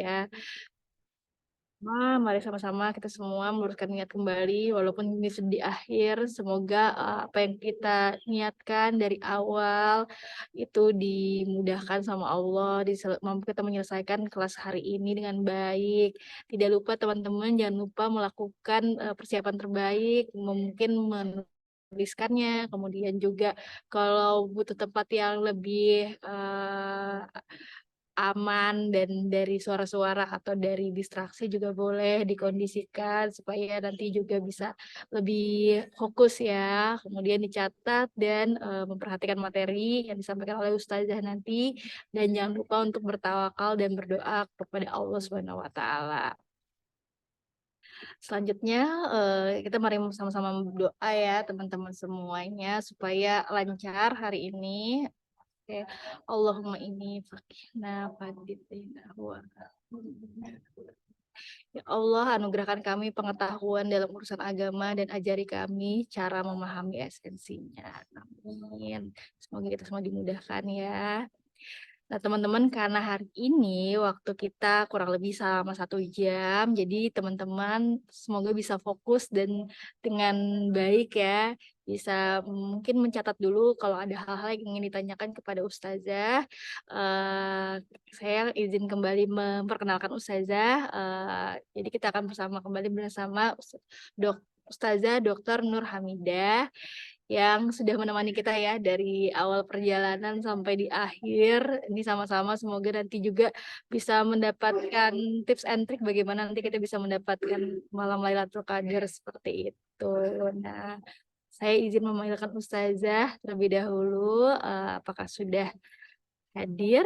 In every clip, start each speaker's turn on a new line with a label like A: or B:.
A: ya. Mari sama-sama kita semua meluruskan niat kembali, walaupun ini di akhir, semoga apa yang kita niatkan dari awal itu dimudahkan sama Allah, mampu kita menyelesaikan kelas hari ini dengan baik. Tidak lupa teman-teman, jangan lupa melakukan persiapan terbaik, mungkin menuliskannya, kemudian juga kalau butuh tempat yang lebih aman dan dari suara-suara atau dari distraksi juga boleh dikondisikan supaya nanti juga bisa lebih fokus ya. Kemudian dicatat dan memperhatikan materi yang disampaikan oleh ustazah nanti, dan jangan lupa untuk bertawakal dan berdoa kepada Allah Subhanahu wa taala. Selanjutnya kita mari sama-sama berdoa ya teman-teman semuanya supaya lancar hari ini. Oke, Allahumma inni faqihna fadidina wa ya Allah, anugerahkan kami pengetahuan dalam urusan agama dan ajari kami cara memahami esensinya. Amin. Semoga kita semua dimudahkan ya. Nah, teman-teman, karena hari ini waktu kita kurang lebih selama 1 jam, jadi teman-teman semoga bisa fokus dan dengan baik ya, bisa mungkin mencatat dulu kalau ada hal-hal yang ingin ditanyakan kepada ustazah. Saya izin kembali memperkenalkan ustazah. Jadi kita akan kembali bersama Ustazah Dr. Nur Hamidah yang sudah menemani kita ya dari awal perjalanan sampai di akhir. Ini sama-sama semoga nanti juga bisa mendapatkan tips and trick bagaimana nanti kita bisa mendapatkan malam Lailatul Qadar seperti itu. Nah, saya izin memanggilkan Ustazah terlebih dahulu. Apakah sudah hadir?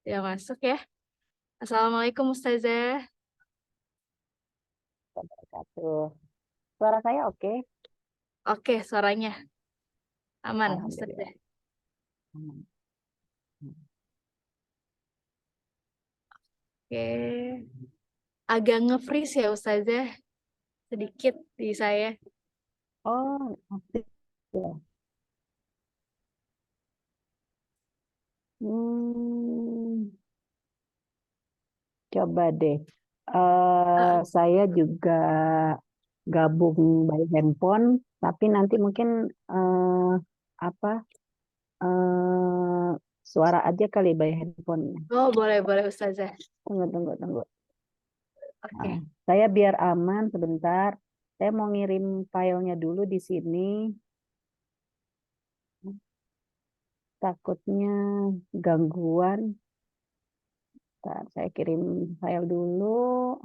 A: Sudah masuk ya? Assalamualaikum Ustazah.
B: Wabarakatuh. Suara saya oke?
A: Oke, suaranya aman
B: Alhamdulillah.
A: Ustazah.
B: Hmm.
A: Oke. Agak nge-freeze ya Ustazah, sedikit di saya.
B: Oh, oke. Ya. Hmm, coba deh. Saya juga gabung by handphone, tapi nanti mungkin apa suara aja kali by handphone.
A: Oh, boleh, boleh Ustazah.
B: Tunggu, tunggu, tunggu. Nah,
A: Oke.
B: saya biar aman sebentar. Saya mau ngirim filenya dulu di sini. Takutnya gangguan. Bentar, saya kirim file dulu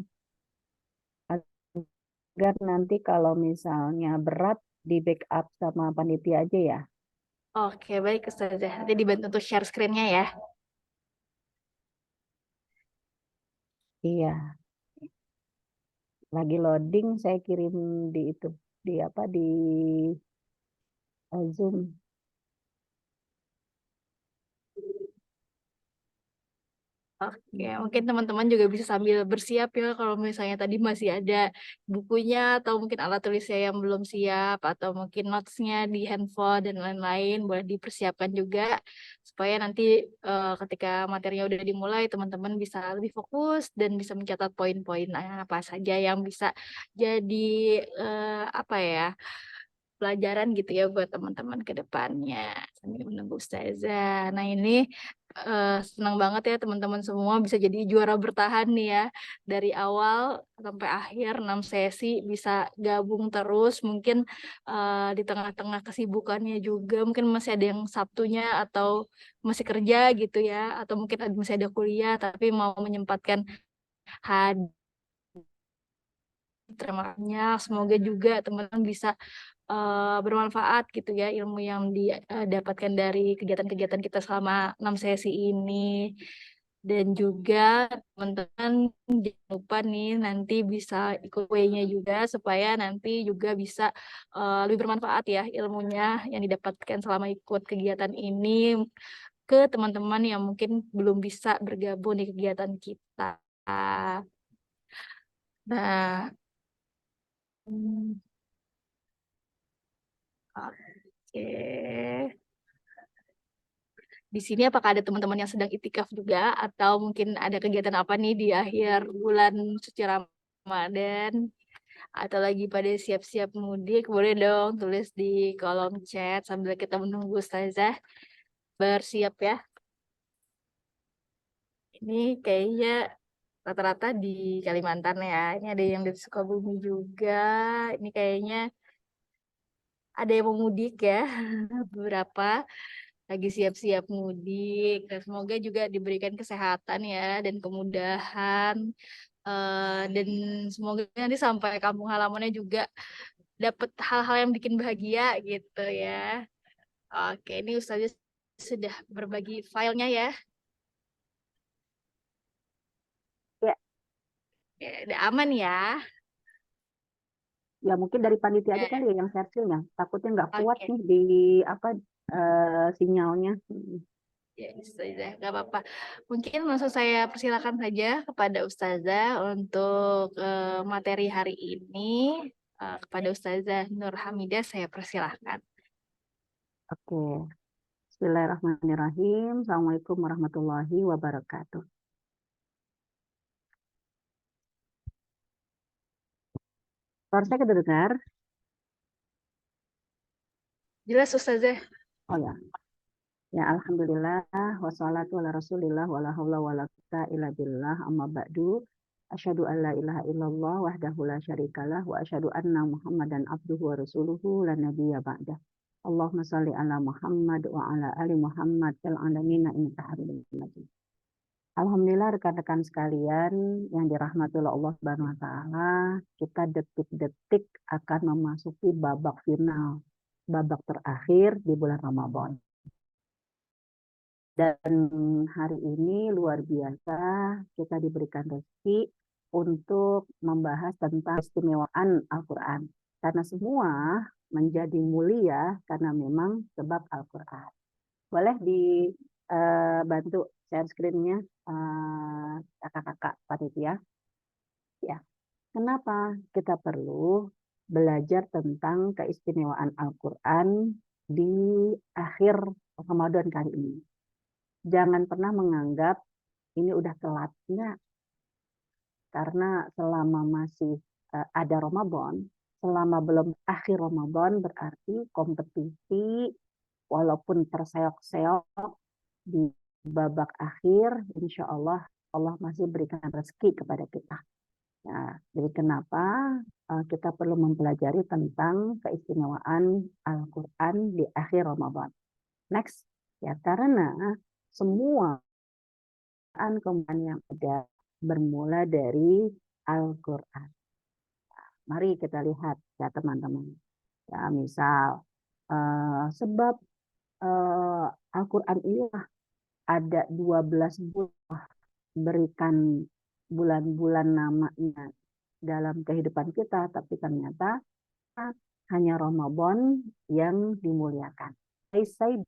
B: agar nanti kalau misalnya berat di backup sama panitia aja ya.
A: Oke, baik Ustazah. Nanti dibantu untuk share screen-nya ya.
B: Iya, lagi loading saya kirim di itu di apa di Zoom.
A: Oke, mungkin teman-teman juga bisa sambil bersiap ya kalau misalnya tadi masih ada bukunya atau mungkin alat tulisnya yang belum siap atau mungkin notes-nya di handphone dan lain-lain boleh dipersiapkan juga supaya nanti ketika materinya udah dimulai teman-teman bisa lebih fokus dan bisa mencatat poin-poin apa saja yang bisa jadi apa ya, pelajaran gitu ya buat teman-teman ke depannya sambil menunggu ustazah. Nah ini senang banget ya teman-teman semua bisa jadi juara bertahan nih ya dari awal sampai akhir 6 sesi bisa gabung terus, mungkin di tengah-tengah kesibukannya juga mungkin masih ada yang Sabtunya atau masih kerja gitu ya atau mungkin masih ada kuliah tapi mau menyempatkan hadir. Terima kasih. Semoga juga teman-teman bisa bermanfaat gitu ya ilmu yang didapatkan dari kegiatan-kegiatan kita selama 6 sesi ini. Dan juga teman-teman jangan lupa nih nanti bisa ikut way-nya juga supaya nanti juga bisa lebih bermanfaat ya ilmunya yang didapatkan selama ikut kegiatan ini ke teman-teman yang mungkin belum bisa bergabung di kegiatan kita. Nah, hmm, oke. di sini apakah ada teman-teman yang sedang itikaf juga atau mungkin ada kegiatan apa nih di akhir bulan suci Ramadan atau lagi pada siap-siap mudik? Boleh dong tulis di kolom chat sambil kita menunggu Ustazah bersiap ya. Ini kayaknya rata-rata di Kalimantan ya. Ini ada yang dari Sukabumi juga. Ini kayaknya ada yang mau mudik ya. Beberapa lagi siap-siap mudik. Dan semoga juga diberikan kesehatan ya dan kemudahan. Dan semoga nanti sampai kampung halamannya juga dapat hal-hal yang bikin bahagia gitu ya. Oke, ini Ustazah sudah berbagi filenya ya.
B: Ya,
A: Ya, udah aman ya.
B: ya mungkin dari panitia aja
A: Ya,
B: kali ya yang share-nya. Takutnya nggak kuat
A: oke.
B: nih di apa sinyalnya.
A: Ya, Ustazah, nggak apa-apa. Mungkin langsung saya persilakan saja kepada Ustazah untuk materi hari ini. Kepada Ustazah Nur Hamidah, saya persilahkan.
B: Oke. Bismillahirrahmanirrahim. Assalamualaikum warahmatullahi wabarakatuh. Suara saya kedengar?
A: Jelas, Ustazah.
B: Oh ya. Ya, alhamdulillah wassalatu ala Rasulillah wala haula wala quwata illa billah amma ba'du. Asyhadu an la ilaha illallah wahdahu la syarikalah wa asyhadu anna Muhammadan abduhu wa rasuluhu la nabiyya ba'dah. Allahumma shalli ala Muhammad wa ala ali Muhammad fil alamin innaka Hamidum Majid. Alhamdulillah rekan-rekan sekalian yang dirahmati oleh Allah Subhanahu wa taala, kita detik-detik akan memasuki babak final, babak terakhir di bulan Ramadan. Dan hari ini luar biasa kita diberikan rezeki untuk membahas tentang istimewaan Al-Quran. Karena semua menjadi mulia karena memang sebab Al-Quran. Boleh dibantu share screen-nya kakak-kakak panitia? Ya. Kenapa kita perlu belajar tentang keistimewaan Al-Quran di akhir Ramadan kali ini? Jangan pernah menganggap ini udah telatnya, karena selama masih ada Ramadan, selama belum akhir Ramadan berarti kompetisi walaupun terseok-seok di babak akhir, insya Allah Allah masih berikan rezeki kepada kita. Ya, jadi kenapa kita perlu mempelajari tentang keistimewaan Al-Quran di akhir Ramadan. Next, ya karena semua kemudian yang ada bermula dari Al-Quran. Mari kita lihat ya teman-teman. Ya, misal sebab Al-Quran ini ada 12 bulan berikan bulan-bulan namanya dalam kehidupan kita, tapi ternyata hanya Ramadan yang dimuliakan. Saya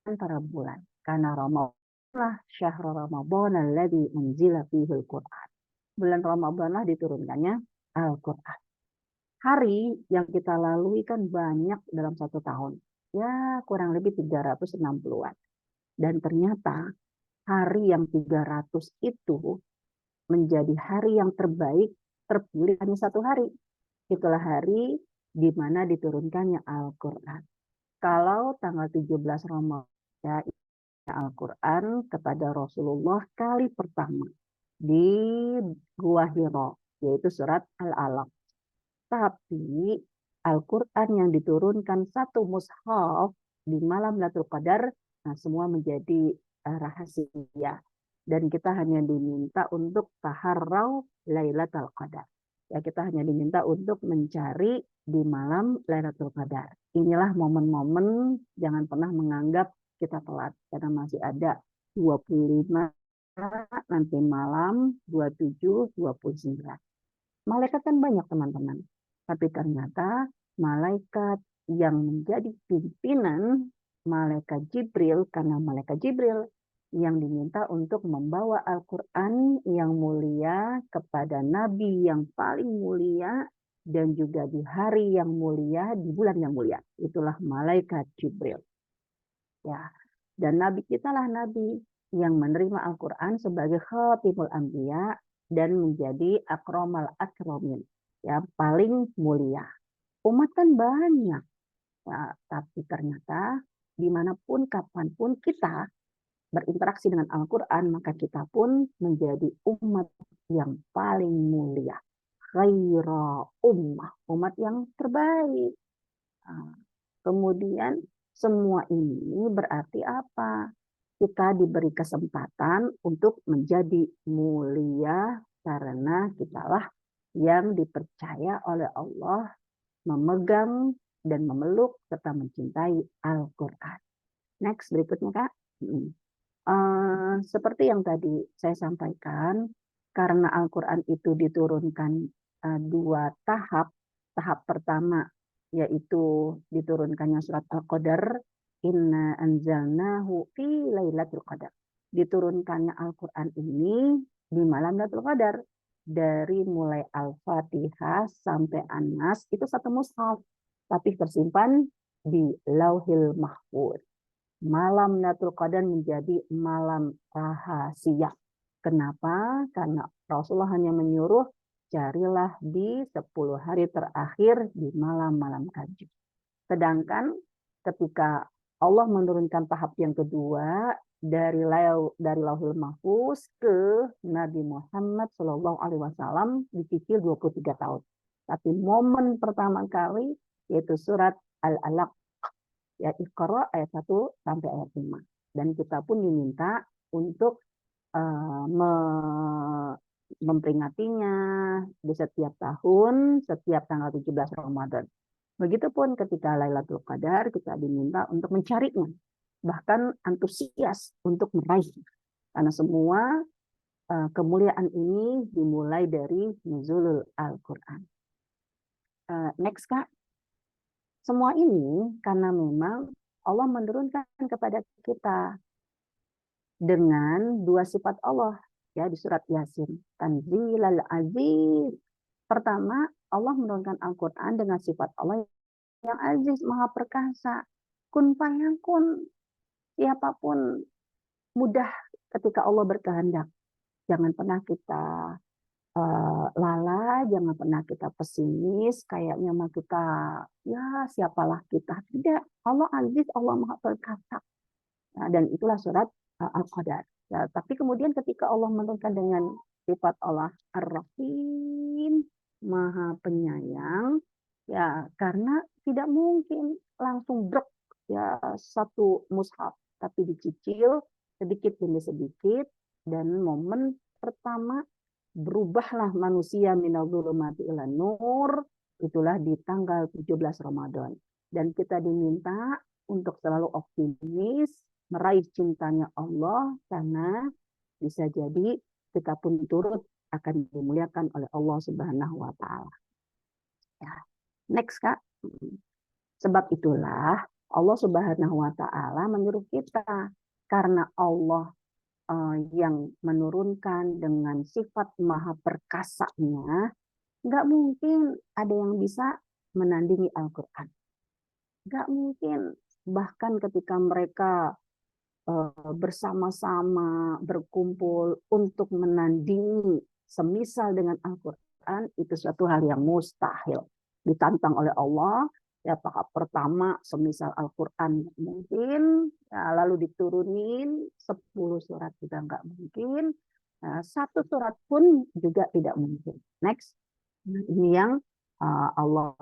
B: antara bulan karena Ramadan lah syahrul Ramadan alladzi unzila fihi al-Qur'an. Bulan Ramadan lah diturunkannya Al-Qur'an. Hari yang kita lalui kan banyak dalam satu tahun. Ya, kurang lebih 360-an. Dan ternyata hari yang 300 itu menjadi hari yang terbaik, terpilih hanya satu hari. Itulah hari di mana diturunkannya Al-Qur'an. Kalau tanggal 17 Ramadan ya, Al-Quran kepada Rasulullah kali pertama di Gua Hiro, yaitu surat Al-Alaq. Tapi Al-Quran yang diturunkan satu mushaf di malam Lailatul Qadar, nah semua menjadi rahasia. Dan kita hanya diminta untuk taharrau Lailatul Qadar. Ya, kita hanya diminta untuk mencari di malam Lailatul Qadar. Inilah momen-momen, jangan pernah menganggap kita telat karena masih ada 25 nanti malam, 27, 29. Malaikat kan banyak teman-teman, tapi ternyata malaikat yang menjadi pimpinan malaikat Jibril, karena malaikat Jibril yang diminta untuk membawa Al-Quran yang mulia kepada Nabi yang paling mulia dan juga di hari yang mulia, di bulan yang mulia. Itulah malaikat Jibril. Ya, Dan nabi kita lah nabi yang menerima Al-Quran sebagai khatimul anbiya dan menjadi akramal akramin, ya paling mulia. Umat kan banyak, ya, tapi ternyata dimanapun kapanpun kita berinteraksi dengan Al-Quran, maka kita pun menjadi umat yang paling mulia. Khaira ummah, umat yang terbaik. Nah, kemudian semua ini berarti apa? Kita diberi kesempatan untuk menjadi mulia karena kitalah yang dipercaya oleh Allah memegang dan memeluk serta mencintai Al-Quran. Next, berikutnya Kak. Seperti yang tadi saya sampaikan, karena Al-Quran itu diturunkan dua tahap. Tahap pertama yaitu diturunkannya surat Al-Qadar, inna anzalnahu fi lailatul qadar. Diturunkannya Al-Quran ini di malam Lailatul Qadar. Dari mulai Al-Fatihah sampai An-Nas itu satu mushaf, tapi tersimpan di Lauhil Mahfuz. Malam Lailatul Qadar menjadi malam rahasia. Kenapa? Karena Rasulullah hanya menyuruh carilah di 10 hari terakhir di malam-malam ganjil. Sedangkan ketika Allah menurunkan tahap yang kedua dari Lauhul Mahfuz ke Nabi Muhammad SAW dicicil 23 tahun. Tapi momen pertama kali yaitu surat Al-Alaq, ya Iqra ayat 1 sampai ayat 5. Dan kita pun diminta untuk memperingatinya di setiap tahun, setiap tanggal 17 Ramadan. Begitupun ketika Lailatul Qadar, kita diminta untuk mencarinya, bahkan antusias untuk meraihnya. Karena semua kemuliaan ini dimulai dari nuzulul Al-Quran. Next Kak. Semua ini karena memang Allah menurunkan kepada kita dengan dua sifat Allah, ya di surat Yasin. Tanzilal Aziz. Pertama, Allah menurunkan Al-Quran dengan sifat Allah yang aziz, maha perkasa. Kun fayakun, siapapun mudah ketika Allah berkehendak. Jangan pernah kita lala, jangan pernah kita pesimis, kayaknya mah kita, ya siapalah kita. Tidak, Allah aziz, Allah maha perkasa. Nah, dan itulah surat Al-Qadar. Ya, tapi kemudian ketika Allah menurunkan dengan sifat Allah Ar-Rahim, maha penyayang, ya karena tidak mungkin langsung drop ya satu mushaf, tapi dicicil sedikit demi sedikit. Dan momen pertama berubahlah manusia minal dzulumati ilan nur, itulah di tanggal 17 Ramadan. Dan kita diminta untuk selalu optimis, meraih cintanya Allah, karena bisa jadi kita pun turut akan dimuliakan oleh Allah Subhanahu wa Ta'ala. Ya. Next Kak. Sebab itulah Allah Subhanahu wa Ta'ala menyuruh kita, karena Allah yang menurunkan dengan sifat maha perkasanya, nggak mungkin ada yang bisa menandingi Al-Quran. Nggak mungkin. Bahkan ketika mereka bersama-sama berkumpul untuk menandingi semisal dengan Al-Quran, itu suatu hal yang mustahil. Ditantang oleh Allah, ya tahap pertama semisal Al-Quran mungkin, ya, lalu diturunin 10 surat juga nggak mungkin, nah, satu surat pun juga tidak mungkin. Next, ini yang Allah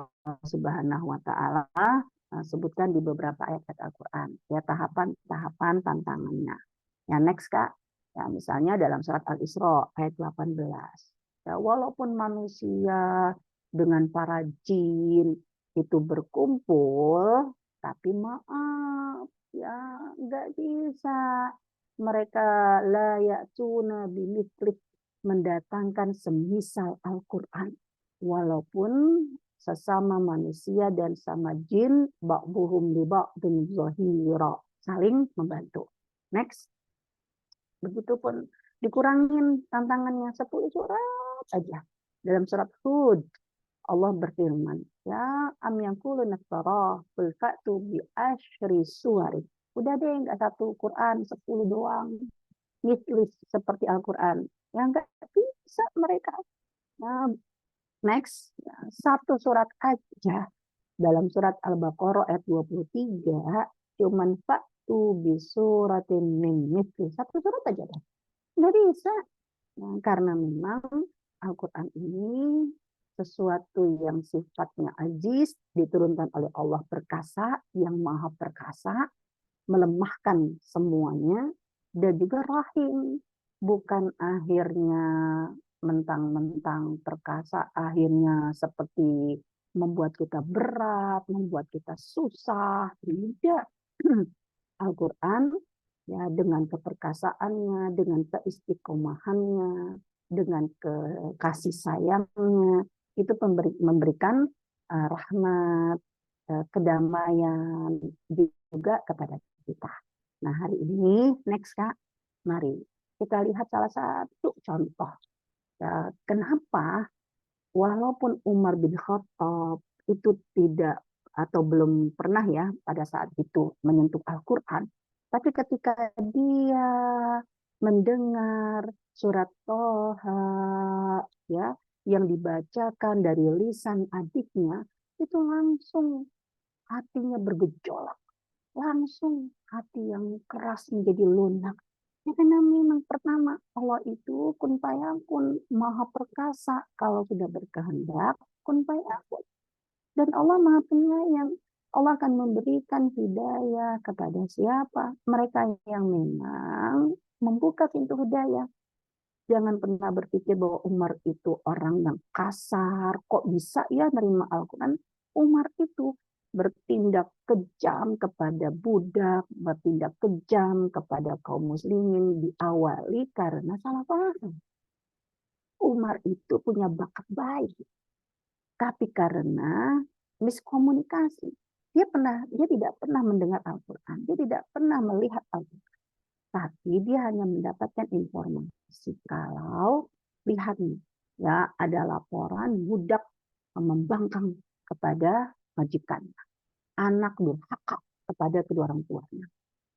B: Subhanahu wa Ta'ala sebutkan di beberapa ayat Al-Quran, ya tahapan-tahapan tantangannya. Ya next Kak, ya misalnya dalam surat Al-Isra ayat 18. Ya, walaupun manusia dengan para jin itu berkumpul, tapi maaf, ya nggak bisa. Mereka la ya'tuna bimithli, mendatangkan semisal Al-Quran. Walaupun sesama manusia dan sama jin, ba'duhum li ba'din zahira, saling membantu. Next. Begitupun dikurangin tantangannya 10 surat aja. Dalam surat Hud Allah berfirman, ya am yaquluna naftara qul fa'tu bi asyri suwari Udah deh, nggak satu Quran, 10 doang. Mislis seperti Al-Quran. Ya nggak bisa mereka. Nah, next, satu surat aja. Dalam surat Al-Baqarah ayat 23, cuman faktu bisuratin min misli. Satu surat aja deh. Nggak bisa. Nah, karena memang Al-Quran ini sesuatu yang sifatnya aziz, diturunkan oleh Allah perkasa, yang maha perkasa, melemahkan semuanya, dan juga rahim. Bukan akhirnya mentang-mentang perkasa, akhirnya seperti membuat kita berat, membuat kita susah. Tidak. Al-Quran ya dengan keperkasaannya, dengan keistiqomahannya, dengan kasih sayangnya, itu memberikan rahmat, kedamaian juga kepada kita. Nah, hari ini next Kak, mari kita lihat salah satu contoh. Ya, kenapa walaupun Umar bin Khattab itu tidak atau belum pernah ya pada saat itu menyentuh Al-Quran, tapi ketika dia mendengar surat Toha ya yang dibacakan dari lisan adiknya, itu langsung hatinya bergejolak, langsung hati yang keras menjadi lunak. Ya karena memang pertama Allah itu kun fayakun, maha perkasa. Kalau sudah berkehendak kun fayakun. Dan Allah maha penyayang. Allah akan memberikan hidayah kepada siapa? Mereka yang memang membuka pintu hidayah. Jangan pernah berpikir bahwa Umar itu orang yang kasar. Kok bisa ya nerima Al-Quran? Umar itu bertindak kejam kepada budak, bertindak kejam kepada kaum muslimin diawali karena salah paham. Umar itu punya bakat baik, tapi karena miskomunikasi. Dia tidak pernah mendengar Al-Quran, dia tidak pernah melihat Al-Quran. Tapi dia hanya mendapatkan informasi kalau lihat nih, ya ada laporan budak membangkang kepada majikannya, anak durhaka kepada kedua orang tuanya.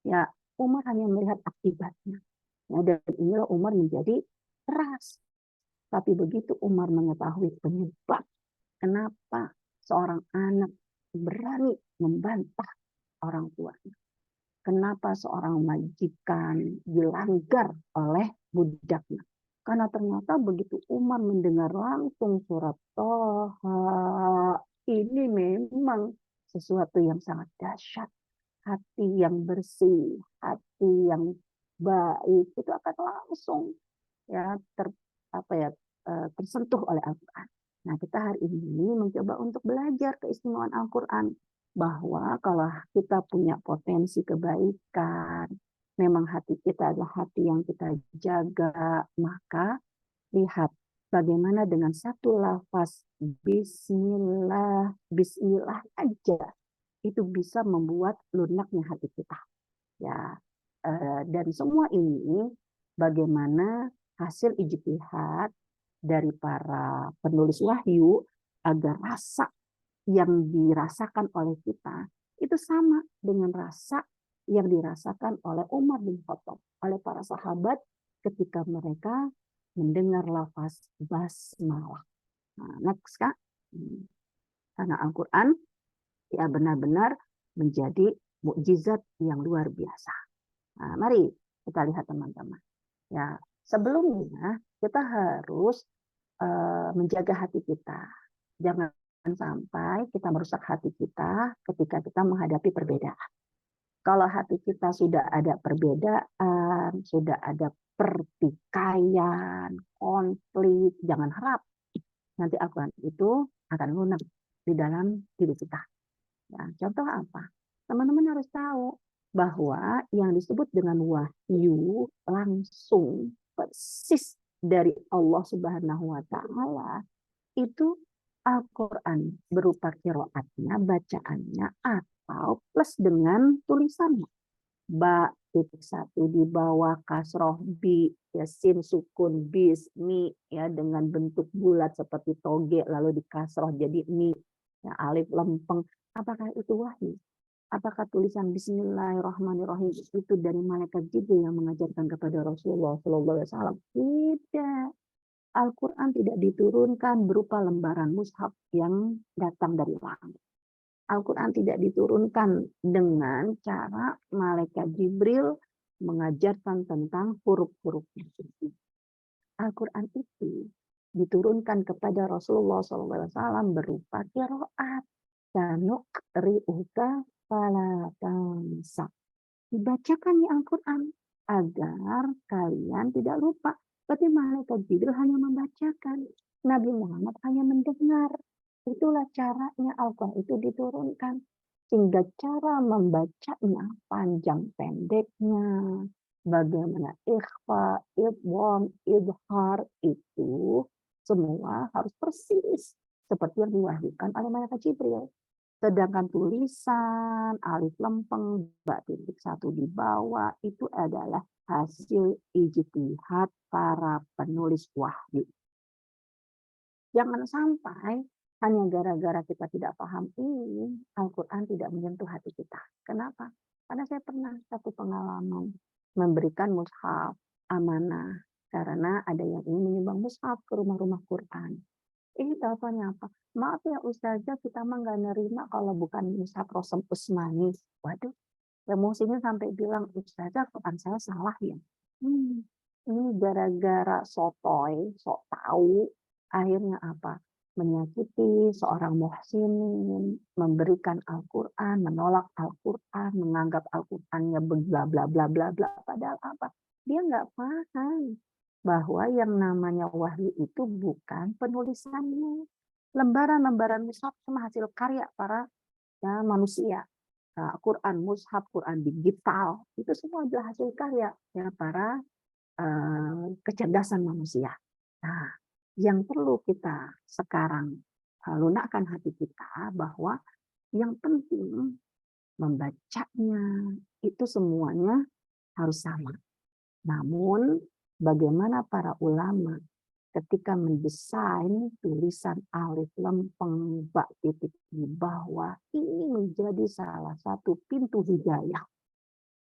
B: Ya, Umar hanya melihat akibatnya. Ya, dan inilah Umar menjadi keras. Tapi begitu Umar mengetahui penyebab kenapa seorang anak berani membantah orang tuanya, kenapa seorang majikan dilanggar oleh budaknya. Karena ternyata begitu Umar mendengar langsung surat Toha, ini memang sesuatu yang sangat dahsyat. Hati yang bersih, hati yang baik itu akan langsung ya tersentuh oleh Al-Quran. Nah, kita hari ini mencoba untuk belajar keistimewaan Al-Quran, bahwa kalau kita punya potensi kebaikan, memang hati kita adalah hati yang kita jaga, maka lihat bagaimana dengan satu lafaz Bismillah, Bismillah aja itu bisa membuat lunaknya hati kita. Ya, dan semua ini bagaimana hasil ijtihad dari para penulis wahyu agar rasa yang dirasakan oleh kita itu sama dengan rasa yang dirasakan oleh Umar bin Khattab, oleh para sahabat ketika mereka mendengar lafaz basmalah. Nah, next Kak. Karena Al-Quran ya benar-benar menjadi mukjizat yang luar biasa. Nah, mari kita lihat teman-teman. Ya, sebelumnya kita harus menjaga hati kita. Jangan sampai kita merusak hati kita ketika kita menghadapi perbedaan. Kalau hati kita sudah ada perbedaan, sudah ada pertikaian, konflik, jangan harap nanti Al-Quran itu akan lunak di dalam diri kita. Ya, contoh apa? Teman-teman harus tahu bahwa yang disebut dengan wahyu langsung persis dari Allah Subhanahu wa taala itu Al-Qur'an berupa qiraatnya, bacaannya atau plus dengan tulisannya. Ba titik satu di bawah kasroh bi ya sin sukun bis mi ya dengan bentuk bulat seperti toge lalu di kasroh jadi mi ya alif lempeng. Apakah itu wahyu? Apakah tulisan Bismillahirrahmanirrahim itu dari malaikat Jibril yang mengajarkan kepada Rasulullah SAW? Tidak. Al-Quran tidak diturunkan berupa lembaran mushaf yang datang dari langit. Al-Quran tidak diturunkan dengan cara malaikat Jibril mengajarkan tentang huruf-hurufnya. Al-Quran itu diturunkan kepada Rasulullah SAW berupa qiraat. Sanuqri'uka fala tansa. Dibacakan di Al-Quran agar kalian tidak lupa. Berarti malaikat Jibril hanya membacakan. Nabi Muhammad hanya mendengar. Itulah caranya Al-Quran itu diturunkan. Sehingga cara membacanya, panjang pendeknya, bagaimana ikhfa, idgham, idhar itu semua harus persis seperti yang diwahyukan oleh malaikat Jibril. Sedangkan tulisan alif lempeng bak titik satu di bawah itu adalah hasil ijtihad para penulis wahyu. Jangan sampai hanya gara-gara kita tidak paham ini, Al-Quran tidak menyentuh hati kita. Kenapa? Karena saya pernah satu pengalaman memberikan mushaf amanah karena ada yang ingin menyumbang mushaf ke rumah-rumah Quran. Ini teleponnya apa? Maaf ya Ustazah, kita mah nggak nerima kalau bukan mushaf Rosem Usmani. Waduh, emosinya sampai bilang, Ustazah Quran saya salah ya. Ini gara-gara sotoy, sok tahu, akhirnya apa? Menyakiti seorang muhsinin, memberikan Al-Quran, menolak Al-Quran, menganggap Al-Qurannya bla bla bla bla bla. Padahal apa? Dia nggak paham bahwa yang namanya wahyu itu bukan penulisannya. Lembaran-lembaran mushaf cuma hasil karya para manusia. Nah, Quran mushaf, Quran digital, itu semua adalah hasil karya ya para kecerdasan manusia. Nah, yang perlu kita sekarang lunakkan hati kita bahwa yang penting membacanya itu semuanya harus sama. Namun bagaimana para ulama ketika mendesain tulisan alif lempeng bak titik di bawah ini menjadi salah satu pintu hidayah,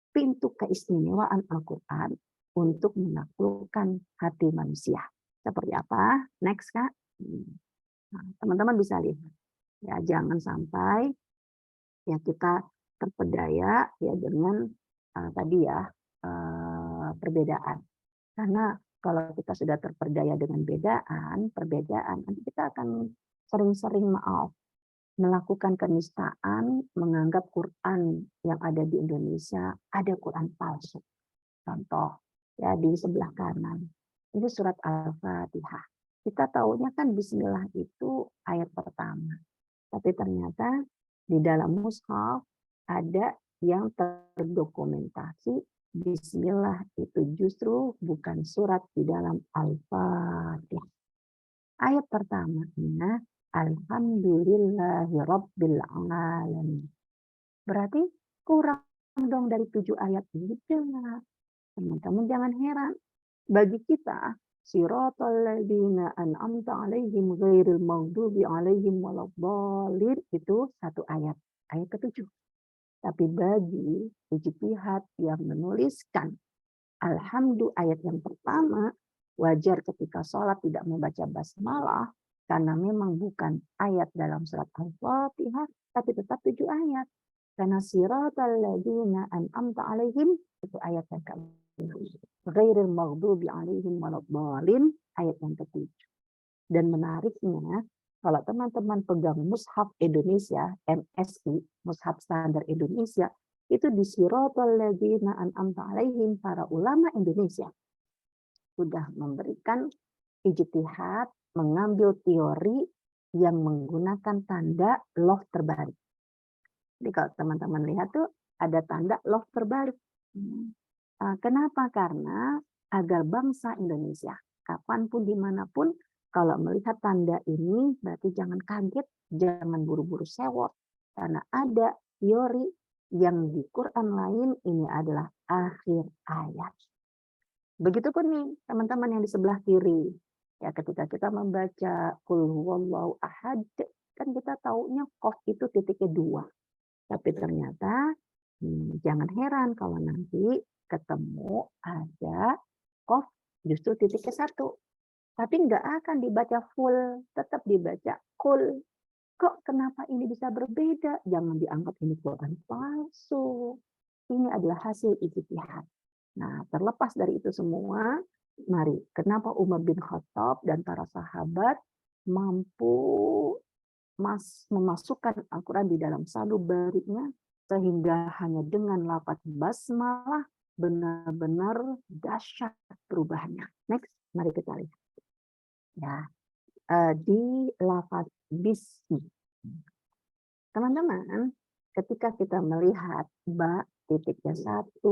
B: pintu keistimewaan Al-Quran untuk menaklukkan hati manusia. Seperti apa? Next, Kak. Nah, teman-teman bisa lihat. Ya, jangan sampai ya kita terpedaya ya dengan tadi ya perbedaan. Karena kalau kita sudah terperdaya dengan perbedaan, nanti kita akan sering-sering melakukan kenistaan, menganggap Quran yang ada di Indonesia ada Quran palsu. Contoh, ya di sebelah kanan, ini surat Al-Fatihah. Kita tahunya kan Bismillah itu ayat pertama. Tapi ternyata di dalam mushaf ada yang terdokumentasi Bismillah itu justru bukan surat di dalam Al-Fatihah. Ayat pertamanya Alhamdulillahirabbil alamin. Berarti kurang dong dari 7 ayat ini. Teman-teman jangan heran. Bagi kita siratal ladzina an'amta 'alaihim ghairil maghdubi 'alaihim waladdallin itu satu ayat ke-7. Tapi bagi ijtihad yang menuliskan alhamdulillah ayat yang pertama, wajar ketika sholat tidak membaca basmalah karena memang bukan ayat dalam surat Al-Fatihah, tapi tetap 7 ayat. Karena siratal ladzina an'amta 'alaihim itu ayat yang ke-6. Ghairil maghdubi 'alaihim waladdallin ayat yang ke-7. Dan menariknya, kalau teman-teman pegang mushaf Indonesia, MSI, mushaf standar Indonesia, itu di siratal ladzina an'amta 'alaihim, para ulama Indonesia sudah memberikan ijtihad, mengambil teori yang menggunakan tanda loh terbalik. Jadi kalau teman-teman lihat tuh ada tanda loh terbalik. Kenapa? Karena agar bangsa Indonesia kapanpun dimanapun kalau melihat tanda ini berarti jangan kaget, jangan buru-buru sewot karena ada teori yang di Quran lain ini adalah akhir ayat. Begitupun nih teman-teman yang di sebelah kiri. Ya ketika kita membaca Qul huwallahu ahad kan kita taunya qaf itu titiknya 2. Tapi ternyata jangan heran kalau nanti ketemu ada qaf justru titiknya 1. Tapi nggak akan dibaca full, tetap dibaca kul. Kok kenapa ini bisa berbeda? Jangan dianggap ini Quran palsu. Ini adalah hasil ijtihad. Nah, terlepas dari itu semua, mari, kenapa Umar bin Khattab dan para sahabat mampu memasukkan Al-Quran di dalam sanubarinya sehingga hanya dengan lafaz basmalah benar-benar dahsyat perubahannya. Next, mari kita lihat. Ya, di lafaz bismi. Teman-teman, ketika kita melihat ba titiknya 1,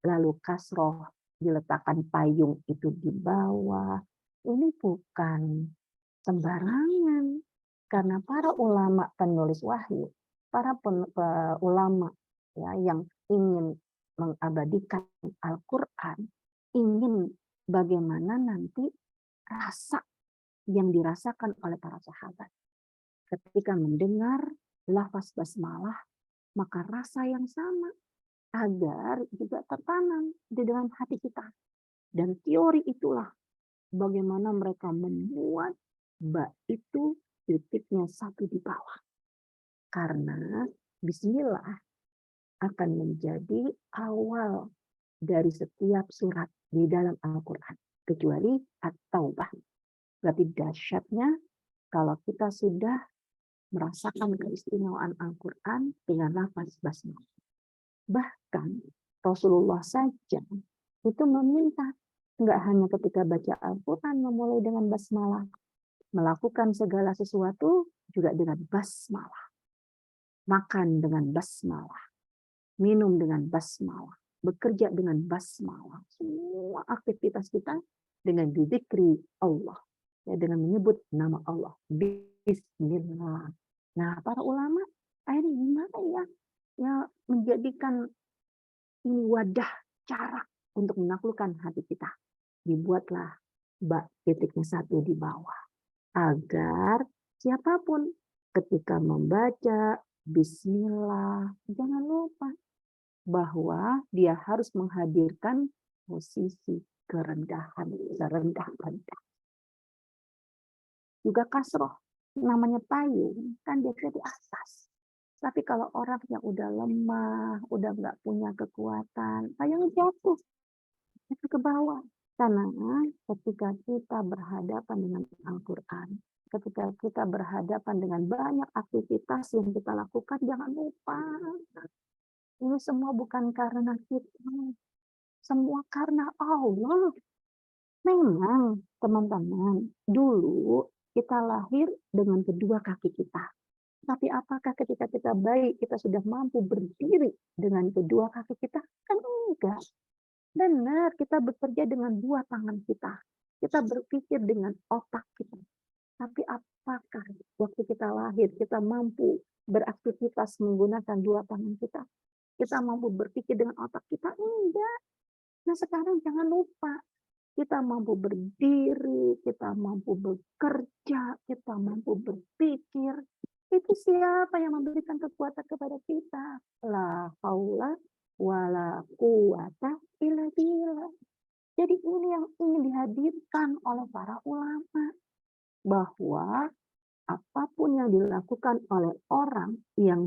B: lalu kasroh diletakkan payung itu di bawah, ini bukan sembarangan. Karena para ulama penulis wahyu, para ulama ya, yang ingin mengabadikan Al-Quran, ingin bagaimana nanti rasa yang dirasakan oleh para sahabat. Ketika mendengar lafaz basmalah, maka rasa yang sama agar juga tertanam di dalam hati kita. Dan teori itulah bagaimana mereka membuat ba itu titiknya 1 di bawah. Karena bismillah akan menjadi awal dari setiap surat di dalam Al-Quran. Kecuali At-Taubah. Berarti dahsyatnya kalau kita sudah merasakan keistimewaan Al-Quran dengan lafaz basmalah. Bahkan Rasulullah saja itu meminta, enggak hanya ketika baca Al-Quran memulai dengan basmalah, melakukan segala sesuatu juga dengan basmalah. Makan dengan basmalah, minum dengan basmalah, bekerja dengan basmalah. Semua aktivitas kita dengan dzikri Allah, ya, dengan menyebut nama Allah. Bismillah. Nah, para ulama akhirnya gimana ya menjadikan ini wadah cara untuk menaklukkan hati kita. Dibuatlah ba titiknya 1 di bawah. Agar siapapun ketika membaca bismillah, jangan lupa bahwa dia harus menghadirkan posisi kerendahan, serendah-rendah. Juga kasroh, namanya payung, kan biasanya di atas. Tapi kalau orang yang udah lemah, udah nggak punya kekuatan, payung jatuh ke bawah. Karena ketika kita berhadapan dengan Al-Quran, ketika kita berhadapan dengan banyak aktivitas yang kita lakukan, jangan lupa, ini semua bukan karena kita, semua karena Allah. Memang, teman-teman, dulu kita lahir dengan kedua kaki kita. Tapi apakah ketika kita baik, kita sudah mampu berdiri dengan kedua kaki kita? Kan enggak. Benar, kita bekerja dengan 2 tangan kita. Kita berpikir dengan otak kita. Tapi apakah waktu kita lahir, kita mampu beraktivitas menggunakan 2 tangan kita? Kita mampu berpikir dengan otak kita? Enggak. Nah, sekarang jangan lupa. Kita mampu berdiri, kita mampu bekerja, kita mampu berpikir. Itu siapa yang memberikan kekuatan kepada kita? La haula wala quwata illa billah. Jadi ini yang ingin dihadirkan oleh para ulama. Bahwa apapun yang dilakukan oleh orang yang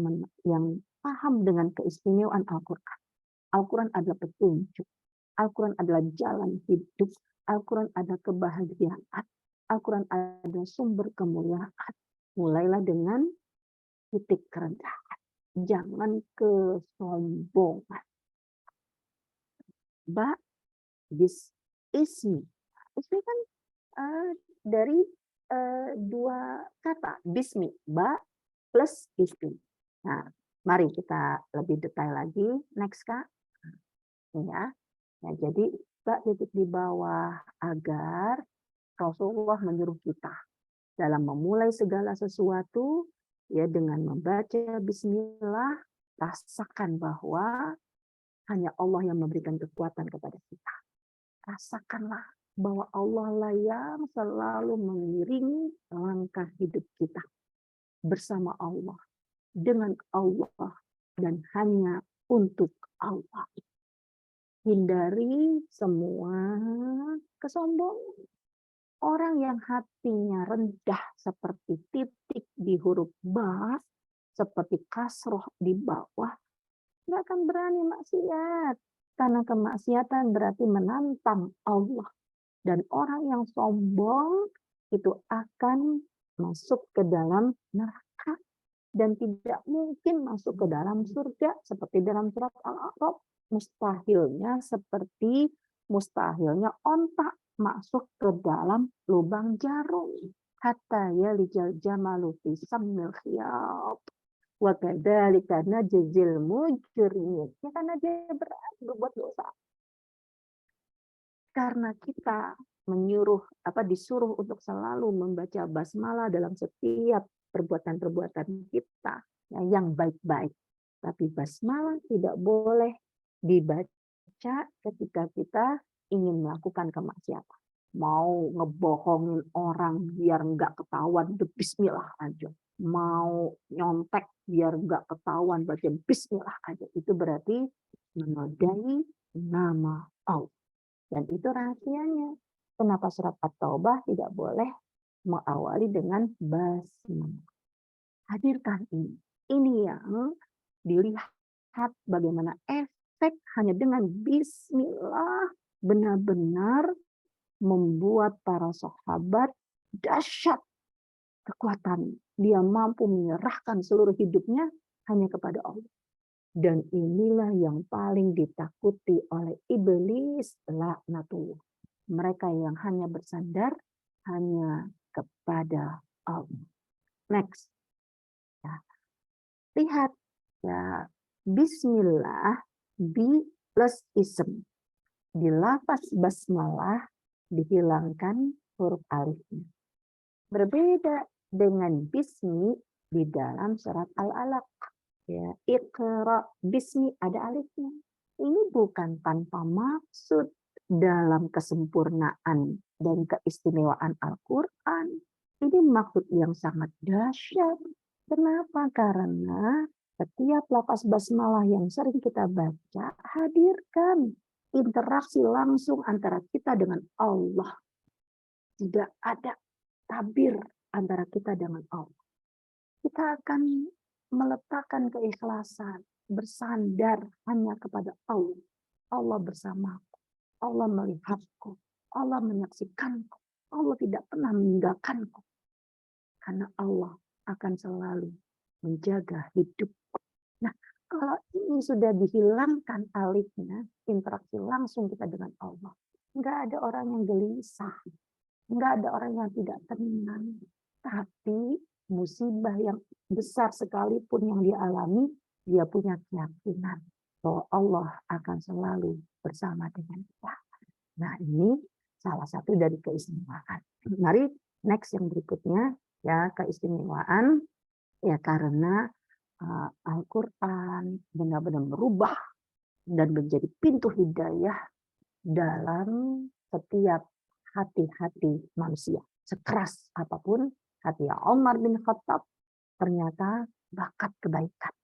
B: paham dengan keistimewaan Al-Quran. Al-Quran adalah petunjuk. Al-Quran adalah jalan hidup. Al-Quran adalah kebahagiaan. Al-Quran adalah sumber kemuliaan. Mulailah dengan titik kerendahan. Jangan kesombongan. Ba, bis, ismi. Ismi kan dari 2 kata. Bismi. Ba plus ismi. Nah, mari kita lebih detail lagi. Next, Kak. Ya. Nah, jadi ba titik di bawah agar Rasulullah menyuruh kita dalam memulai segala sesuatu ya dengan membaca bismillah, rasakan bahwa hanya Allah yang memberikan kekuatan kepada kita. Rasakanlah bahwa Allah lah yang selalu mengiringi langkah hidup kita bersama Allah, dengan Allah, dan hanya untuk Allah. Hindari semua kesombongan. Orang yang hatinya rendah seperti titik di huruf ba, seperti kasroh di bawah, nggak akan berani maksiat. Karena kemaksiatan berarti menantang Allah. Dan orang yang sombong itu akan masuk ke dalam neraka. Dan tidak mungkin masuk ke dalam surga. Seperti dalam surat Al-A'raf. Mustahilnya ontak masuk ke dalam lubang jarum. Hatta yalijal jamalu fi sammil khiyat. Wa kadzalika najzil mujrimin. Ya karena dia berbuat dosa. Karena kita disuruh untuk selalu membaca basmalah dalam setiap perbuatan-perbuatan kita yang baik-baik. Tapi basmalah tidak boleh dibaca ketika kita ingin melakukan kemaksiatan. Mau ngebohongin orang biar nggak ketahuan, bismillah aja. Mau nyontek biar nggak ketahuan, baca bismillah aja. Itu berarti menodai nama Allah. Dan itu rahasianya. Kenapa surat At-Taubah tidak boleh mengawali dengan basmalah. Hadirkan ini. Ini yang dilihat bagaimana efek hanya dengan bismillah benar-benar membuat para sahabat dahsyat kekuatan. Dia mampu menyerahkan seluruh hidupnya hanya kepada Allah. Dan inilah yang paling ditakuti oleh iblis, laknatullah. Mereka yang hanya bersandar hanya kepada Allah. Next. Ya. Lihat ya, bismillah bi plus ism. Di lafaz basmalah dihilangkan huruf alifnya. Berbeda dengan bismi di dalam surat Al-Alaq. Ya, Iqra bismi ada alifnya. Ini bukan tanpa maksud dalam kesempurnaan dan keistimewaan Al-Quran. Ini maksud yang sangat dahsyat. Kenapa? Karena setiap lafaz basmalah yang sering kita baca, hadirkan interaksi langsung antara kita dengan Allah. Tidak ada tabir antara kita dengan Allah. Kita akan meletakkan keikhlasan, bersandar hanya kepada Allah. Allah bersamaku, Allah melihatku, Allah menyaksikanku, Allah tidak pernah meninggalkanku. Karena Allah akan selalu menjaga hidupku. Nah, kalau ini sudah dihilangkan alifnya, interaksi langsung kita dengan Allah. Enggak ada orang yang gelisah, enggak ada orang yang tidak tenang. Tapi musibah yang besar sekalipun yang dia alami, dia punya keyakinan bahwa Allah akan selalu bersama dengan kita. Nah, ini salah satu dari keistimewaan. Mari next yang berikutnya, ya, keistimewaan ya karena Al-Quran benar-benar merubah dan menjadi pintu hidayah dalam setiap hati-hati manusia. Sekeras apapun hati Umar bin Khattab, ternyata bakat kebaikan.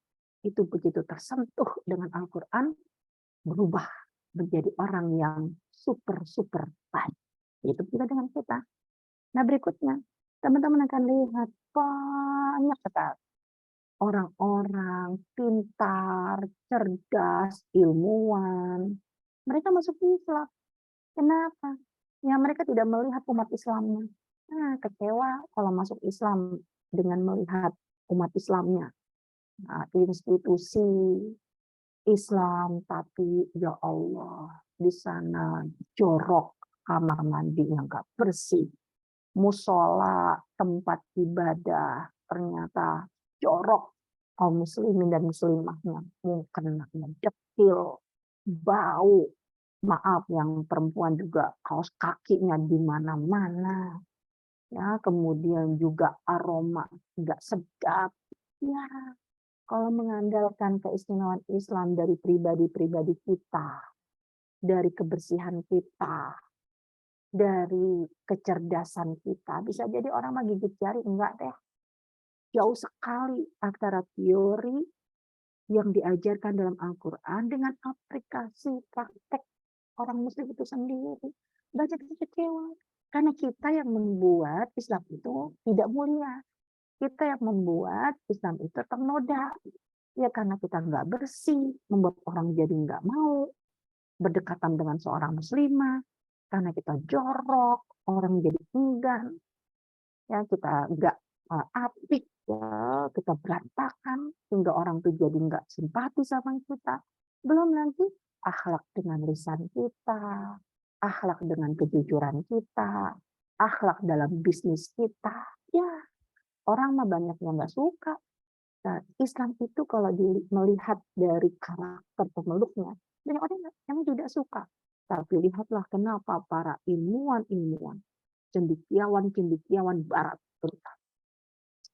B: Itu begitu tersentuh dengan Al-Quran, berubah menjadi orang yang super baik. Itu juga dengan kita. Nah, berikutnya, teman-teman akan lihat banyak sekali orang-orang pintar, cerdas, ilmuwan. Mereka masuk Islam. Kenapa? Ya, mereka tidak melihat umat Islamnya. Nah, kecewa kalau masuk Islam dengan melihat umat Islamnya. Nah, institusi Islam, tapi ya Allah, di sana jorok, kamar mandi yang gak bersih, musola, tempat ibadah, ternyata jorok, kaum muslimin dan muslimahnya, mungkin dekil, bau, maaf yang perempuan juga kaos kakinya di mana-mana, ya, kemudian juga aroma nggak sedap, ya. Kalau mengandalkan keistimewaan Islam dari pribadi-pribadi kita, dari kebersihan kita, dari kecerdasan kita, bisa jadi orang mah gigit jari, enggak deh. Jauh sekali antara teori yang diajarkan dalam Al-Quran dengan aplikasi praktek orang muslim itu sendiri. Banyak yang kecewa. Karena kita yang membuat Islam itu tidak mulia. Kita yang membuat Islam itu ternoda. Ya karena kita nggak bersih, membuat orang jadi nggak mau berdekatan dengan seorang muslimah. Karena kita jorok, orang jadi enggan. Ya kita nggak apik, ya kita berantakan sehingga orang tuh jadi nggak simpati sama kita. Belum lagi akhlak dengan lisan kita, akhlak dengan kejujuran kita, akhlak dalam bisnis kita. Ya orang mah banyak yang nggak suka. Nah, Islam itu kalau melihat dari karakter pemeluknya, banyak orang yang tidak suka. Tapi lihatlah kenapa para ilmuwan-ilmuwan, cendekiawan-cendekiawan barat terutama,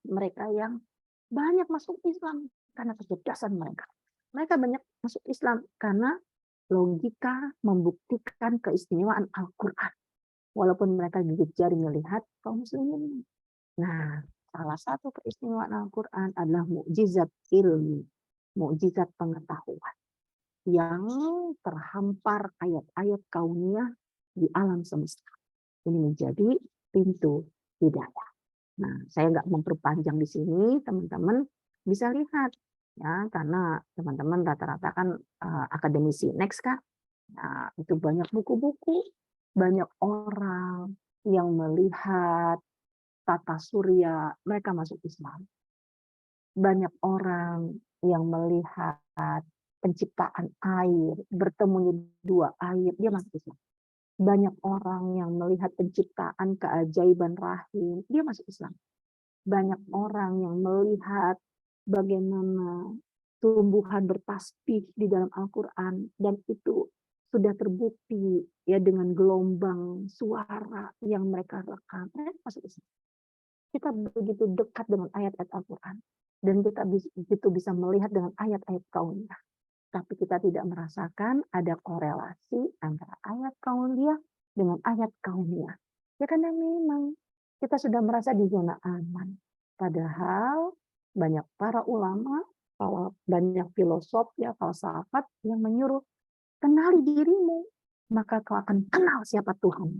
B: mereka yang banyak masuk Islam karena kecerdasan mereka. Mereka banyak masuk Islam karena logika membuktikan keistimewaan Al-Quran. Walaupun mereka gigit jari melihat kaum muslimin. Nah, salah satu keistimewaan Al-Quran adalah mukjizat ilmu, mukjizat pengetahuan yang terhampar ayat-ayat kauniyah di alam semesta. Ini menjadi pintu hidayah. Nah, saya nggak memperpanjang di sini, teman-teman bisa lihat ya, karena teman-teman rata-rata kan akademisi next kan. Nah, itu banyak buku-buku, banyak orang yang melihat tata surya, mereka masuk Islam. Banyak orang yang melihat penciptaan air, bertemunya dua air, dia masuk Islam. Banyak orang yang melihat penciptaan keajaiban rahim, dia masuk Islam. Banyak orang yang melihat bagaimana tumbuhan bertasbih di dalam Al-Quran, dan itu sudah terbukti ya dengan gelombang suara yang mereka rekam. Masuk Islam. Kita begitu dekat dengan ayat-ayat Al-Quran, dan kita begitu bisa melihat dengan ayat-ayat kauniyah. Tapi kita tidak merasakan ada korelasi antara ayat kauniyah dengan ayat kauniyah. Ya karena memang kita sudah merasa di zona aman. Padahal banyak para ulama, banyak filosof, ya falsafat yang menyuruh kenali dirimu, maka kau akan kenal siapa Tuhan.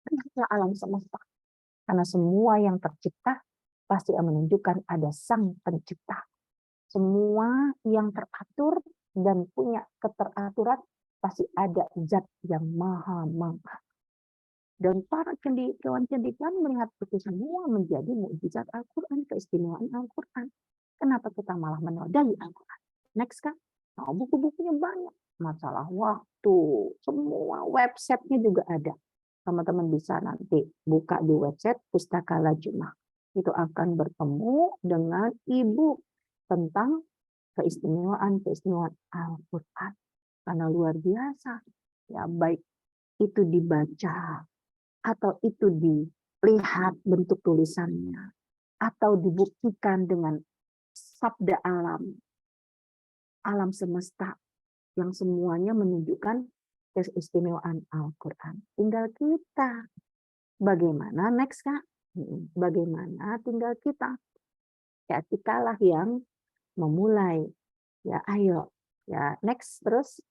B: Kenal alam semesta. Karena semua yang tercipta pasti menunjukkan ada sang pencipta. Semua yang teratur dan punya keteraturan pasti ada zat yang maha mengkal. Dan para cendekiawan-cendekiawan melihat itu semua menjadi mukjizat Al-Quran, keistimewaan Al-Quran. Kenapa kita malah menodai Al-Quran? Next kan? Nah, buku-bukunya banyak. Masalah waktu, semua websitenya juga ada. Teman-teman bisa nanti buka di website Pustaka Lajnah. Itu akan bertemu dengan ibu tentang keistimewaan Al-Quran. Karena luar biasa. Ya, baik itu dibaca, atau itu dilihat bentuk tulisannya, atau dibuktikan dengan sabda alam semesta, yang semuanya menunjukkan keistimewaan Al-Quran. Tinggal kita. Bagaimana next, Kak? Bagaimana tinggal kita? Ya, kitalah yang memulai. Ya, ayo. Ya, next terus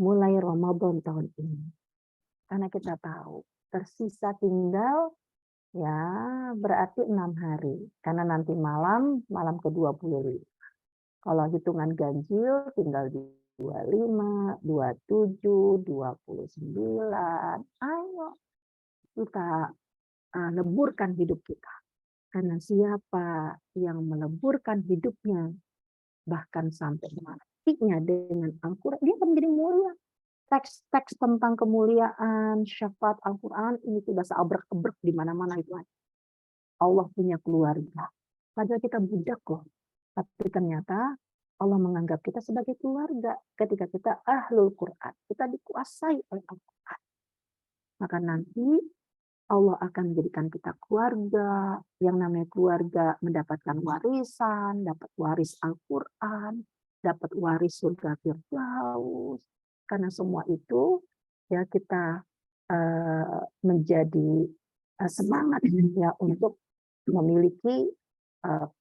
B: mulai Ramadan tahun ini. Karena kita tahu tersisa tinggal ya berarti 6 hari. Karena nanti malam ke-25. Kalau hitungan ganjil tinggal 25, 27, 29. Ayo kita leburkan hidup kita. Karena siapa yang meleburkan hidupnya bahkan sampai matinya dengan Al-Quran, dia akan menjadi mulia. Teks-teks tentang kemuliaan, syafaat Al-Quran ini sudah seabrek-abrek di mana-mana itu. Allah punya keluarga. Padahal kita budak loh. Tapi ternyata Allah menganggap kita sebagai keluarga ketika kita ahlul Quran. Kita dikuasai oleh Al-Quran. Maka nanti Allah akan menjadikan kita keluarga. Yang namanya keluarga mendapatkan warisan, dapat waris Al-Quran, dapat waris surga Firdaus. Karena semua itu ya kita menjadi semangat ya untuk memiliki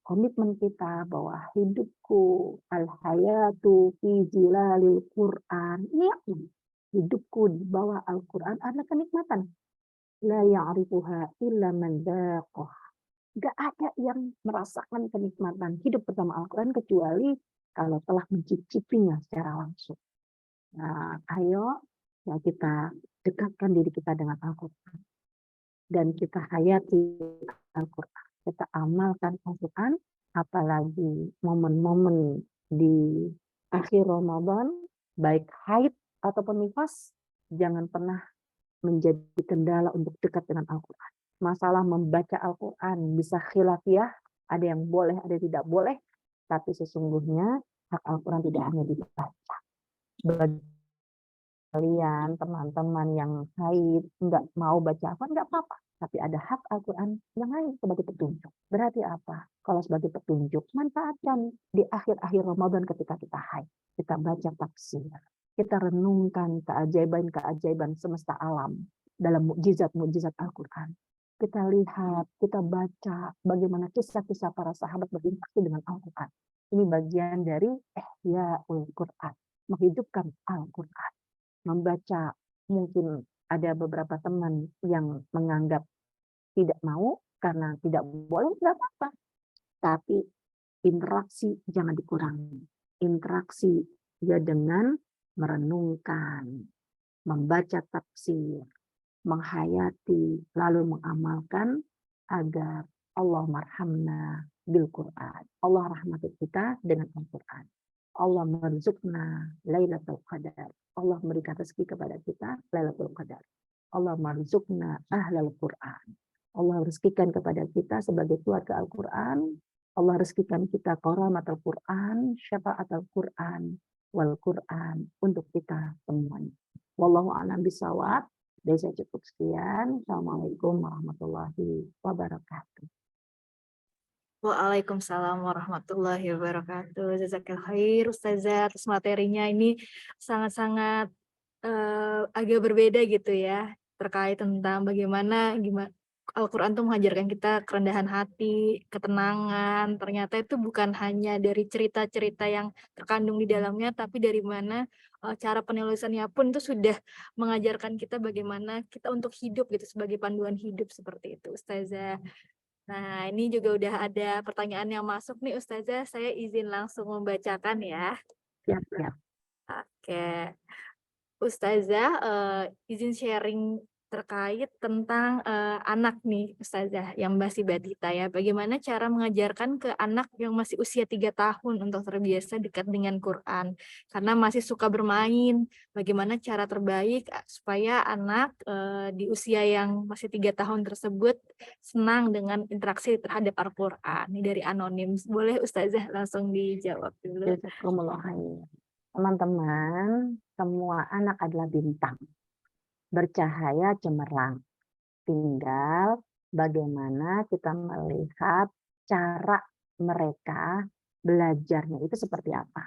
B: komitmen kita bahwa hidupku al-hayatu fi zilalil Quran. Ini hidupku di bawah Al-Quran adalah kenikmatan. La ya'rifuha illa man dzaqah. Gak ada yang merasakan kenikmatan hidup bersama Al-Quran kecuali kalau telah mencicipinya secara langsung. Nah, ayo ya kita dekatkan diri kita dengan Al-Quran dan kita hayati Al-Quran. Kita amalkan Al-Quran, apalagi momen-momen di akhir Ramadan, baik haid ataupun nifas, jangan pernah menjadi kendala untuk dekat dengan Al-Quran. Masalah membaca Al-Quran bisa khilafiyah, ada yang boleh, ada yang tidak boleh, tapi sesungguhnya hak Al-Quran tidak hanya dibaca. Bagi kalian, teman-teman yang haid, nggak mau baca Al-Quran, nggak apa-apa. Tapi ada hak Al-Quran yang lain sebagai petunjuk. Berarti apa? Kalau sebagai petunjuk, manfaatkan di akhir-akhir Ramadan ketika kita haid. Kita baca tafsir. Kita renungkan keajaiban-keajaiban semesta alam dalam mukjizat-mukjizat Al-Quran. Kita lihat, kita baca bagaimana kisah-kisah para sahabat berinteraksi dengan Al-Quran. Ini bagian dari Ihya'ul Quran, menghidupkan Al-Quran. Membaca, mungkin ada beberapa teman yang menganggap tidak mau karena tidak boleh, tidak apa-apa. Tapi interaksi jangan dikurangi. Interaksi ya dengan merenungkan, membaca tafsir, menghayati, lalu mengamalkan agar Allah marhamna bil Quran. Allah rahmati kita dengan Al-Quran. Allah merzukna Lailatul Qadar. Allah memberikan rezeki kepada kita Lailatul Qadar. Allah merzukna ahlal Quran. Allah rezekikan kepada kita sebagai keluarga Al-Quran. Allah rezekikan kita karamat Al-Quran, syafaat Al-Quran, wal Quran untuk kita semuanya. Wallahu a'lam bishawab. Dari saya cukup sekian. Assalamualaikum warahmatullahi wabarakatuh.
A: Waalaikumsalam warahmatullahi wabarakatuh. Jazakallahu khair Ustazah atas materinya, ini sangat-sangat agak berbeda gitu ya, terkait tentang bagaimana Al-Quran tuh mengajarkan kita kerendahan hati, ketenangan. Ternyata itu bukan hanya dari cerita-cerita yang terkandung di dalamnya, tapi dari mana cara penulisannya pun itu sudah mengajarkan kita bagaimana kita untuk hidup gitu, sebagai panduan hidup seperti itu Ustazah. Nah, ini juga udah ada pertanyaan yang masuk nih Ustazah, saya izin langsung membacakan ya.
B: Siap.
A: Oke. Ustazah, izin sharing terkait tentang anak nih Ustazah yang masih balita ya. Bagaimana cara mengajarkan ke anak yang masih usia 3 tahun untuk terbiasa dekat dengan Quran? Karena masih suka bermain. Bagaimana cara terbaik supaya anak di usia yang masih 3 tahun tersebut senang dengan interaksi terhadap Al-Quran? Ini dari anonim. Boleh Ustazah langsung dijawab dulu.
B: Jazakumullah khair. Teman-teman, semua anak adalah bintang, bercahaya cemerlang. Tinggal bagaimana kita melihat cara mereka belajarnya itu seperti apa.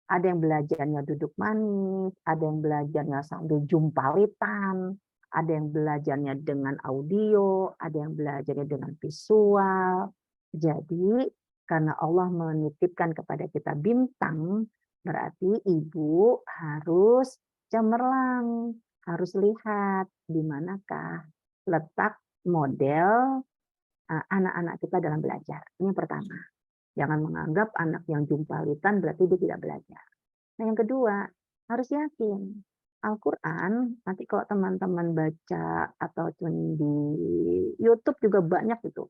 B: Ada yang belajarnya duduk manis, ada yang belajarnya sambil jumpalitan, ada yang belajarnya dengan audio, ada yang belajarnya dengan visual. Jadi karena Allah menitipkan kepada kita bintang, berarti ibu harus cemerlang, harus lihat di manakah letak model anak-anak kita dalam belajar. Ini yang pertama. Jangan menganggap anak yang jumpalitan berarti dia tidak belajar. Nah, yang kedua, harus yakin. Al-Quran, nanti kalau teman-teman baca atau di YouTube juga banyak itu.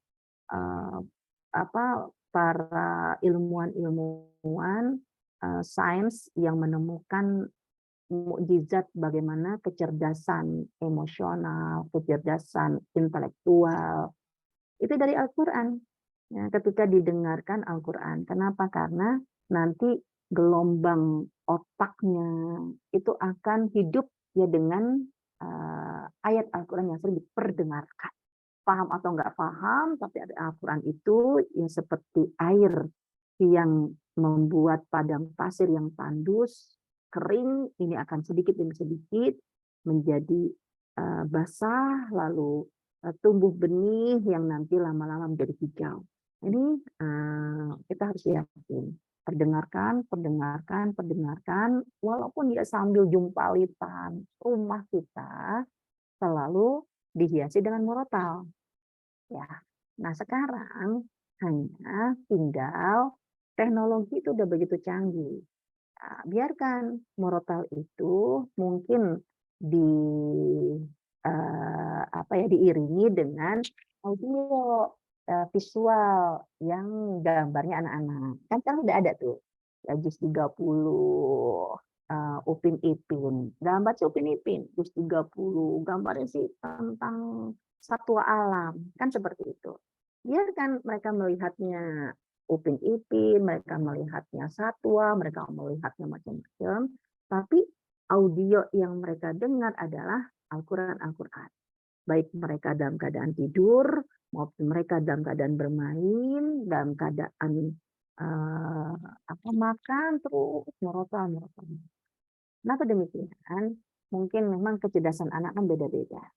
B: Para ilmuwan sains yang menemukan mukjizat bagaimana kecerdasan emosional, kecerdasan intelektual, itu dari Al-Quran. Ya, ketika didengarkan Al-Quran. Kenapa? Karena nanti gelombang otaknya itu akan hidup ya dengan ayat Al-Quran yang sering diperdengarkan. Paham atau enggak paham, tapi ada Al-Quran itu ya seperti air yang membuat padang pasir yang tandus, kering, ini akan sedikit demi sedikit menjadi basah, lalu tumbuh benih yang nanti lama-lama menjadi hijau. Ini kita harus yakin. Perdengarkan, walaupun dia sambil jumpalitan, rumah kita selalu dihiasi dengan murotal. Ya. Nah, sekarang hanya tinggal teknologi itu udah begitu canggih. Nah, biarkan murotal itu mungkin diiringi dengan audio visual yang gambarnya anak-anak. Kan sekarang udah ada tuh. Ya, JIS 30 Upin Ipin. Gambar si Upin Ipin, JIS 30, gambarnya sih tentang satwa alam. Kan seperti itu. Biarkan mereka melihatnya Upin Ipin, mereka melihatnya satwa, mereka melihatnya macam-macam, tapi audio yang mereka dengar adalah Al-Quran. Baik mereka dalam keadaan tidur, maupun mereka dalam keadaan bermain, dalam keadaan makan, terus merotal. Kenapa demikian? Mungkin memang kecerdasan anak kan beda-beda.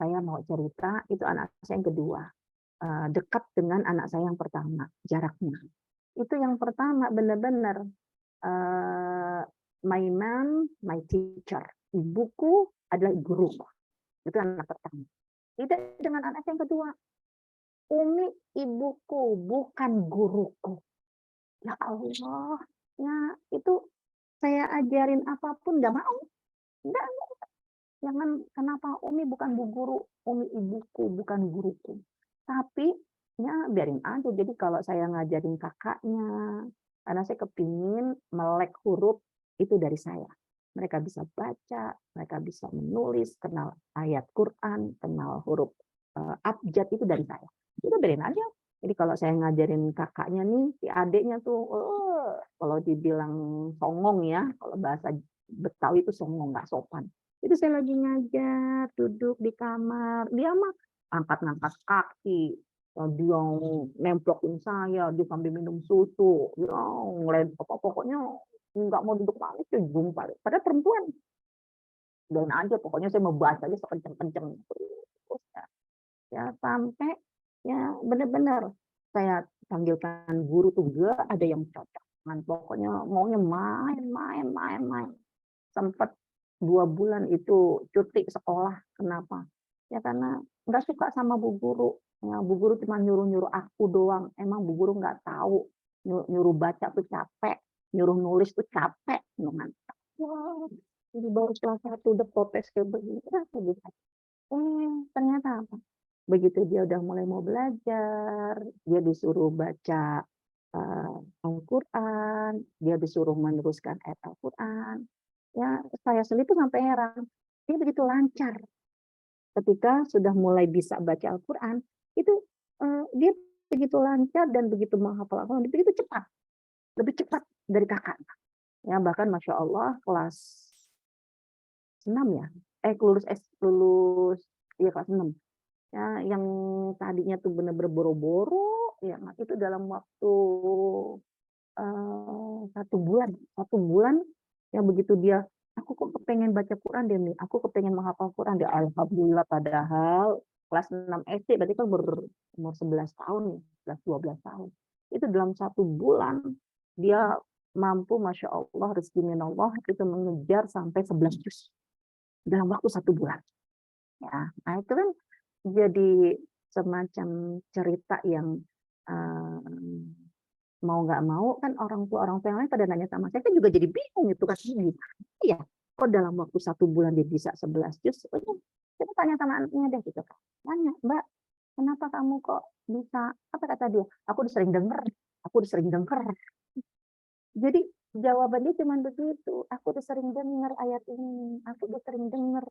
B: Saya mau cerita, itu anak saya yang kedua. Dekat dengan anak saya yang pertama, jaraknya. Itu yang pertama benar-benar my mom, my teacher. Ibuku adalah guru. Itu anak pertama. Tidak dengan anak yang kedua. Umi ibuku, bukan guruku. Ya Allah, ya itu saya ajarin apapun nggak mau. Nggak, jangan, kenapa Umi bukan bu guru, Umi ibuku, bukan guruku. Tapi ya biarin aja. Jadi kalau saya ngajarin kakaknya, karena saya kepingin melek huruf itu dari saya. Mereka bisa baca, mereka bisa menulis, kenal ayat Quran, kenal huruf abjad itu dari saya. Itu biarin aja. Jadi kalau saya ngajarin kakaknya nih, si adiknya tuh, kalau dibilang songong ya, kalau bahasa Betawi itu songong, nggak sopan. Itu saya lagi ngajar, duduk di kamar, dia mah angkat-ngangkat kaki, dia nemplokin saya, dia sambil minum susu, dia ngelain pokoknya nggak mau duduk manis, dia jumpa. Padahal perempuan, dan aja pokoknya saya mau baca aja sekenceng-kenceng. Terus ya sampai ya benar-benar saya panggilkan guru tuh gak ada yang cocok. Pokoknya maunya main. Sempat 2 bulan itu cuti sekolah. Kenapa? Ya karena nggak suka sama bu guru. Ya, bu guru cuma nyuruh-nyuruh aku doang. Emang bu guru nggak tahu nyuruh baca tuh capek, nyuruh nulis tuh capek. Wah, jadi baru kelas 1 udah protes kayak begini. Ternyata apa? Begitu dia udah mulai mau belajar, dia disuruh baca Al-Quran, dia disuruh meneruskan ayat Al-Quran. Ya, saya sendiri tuh sampai heran. Dia begitu lancar. Ketika sudah mulai bisa baca Al-Quran, itu dia begitu lancar dan begitu menghafal Al-Quran, begitu cepat. Lebih cepat dari kakak. Ya, bahkan Masya Allah kelas 6 ya. Lulus ya kelas 6. Ya, yang tadinya tuh benar-benar boro-boro, ya itu dalam waktu 1 bulan ya begitu dia, aku kok kepengen baca Quran deh nih, aku kepengen menghafal Quran deh, alhamdulillah. Padahal kelas 6 SD berarti kan berumur 11 tahun, 11-12 tahun. Itu dalam 1 bulan dia mampu, Masya Allah, rezeki minallah, itu mengejar sampai 11 juz dalam waktu 1 bulan. Ya, nah itu kan jadi semacam cerita yang mau nggak mau kan orang tua yang lain pada nanya sama saya, kan juga jadi bingung itu kan, ya kok dalam waktu 1 bulan dia bisa 11 juz. Kita tanya sama anaknya deh gitu kan, tanya, Mbak, kenapa kamu kok bisa, apa kata dia, aku udah sering denger. Jadi jawabannya cuma begitu, aku udah sering denger ayat ini, aku udah sering denger.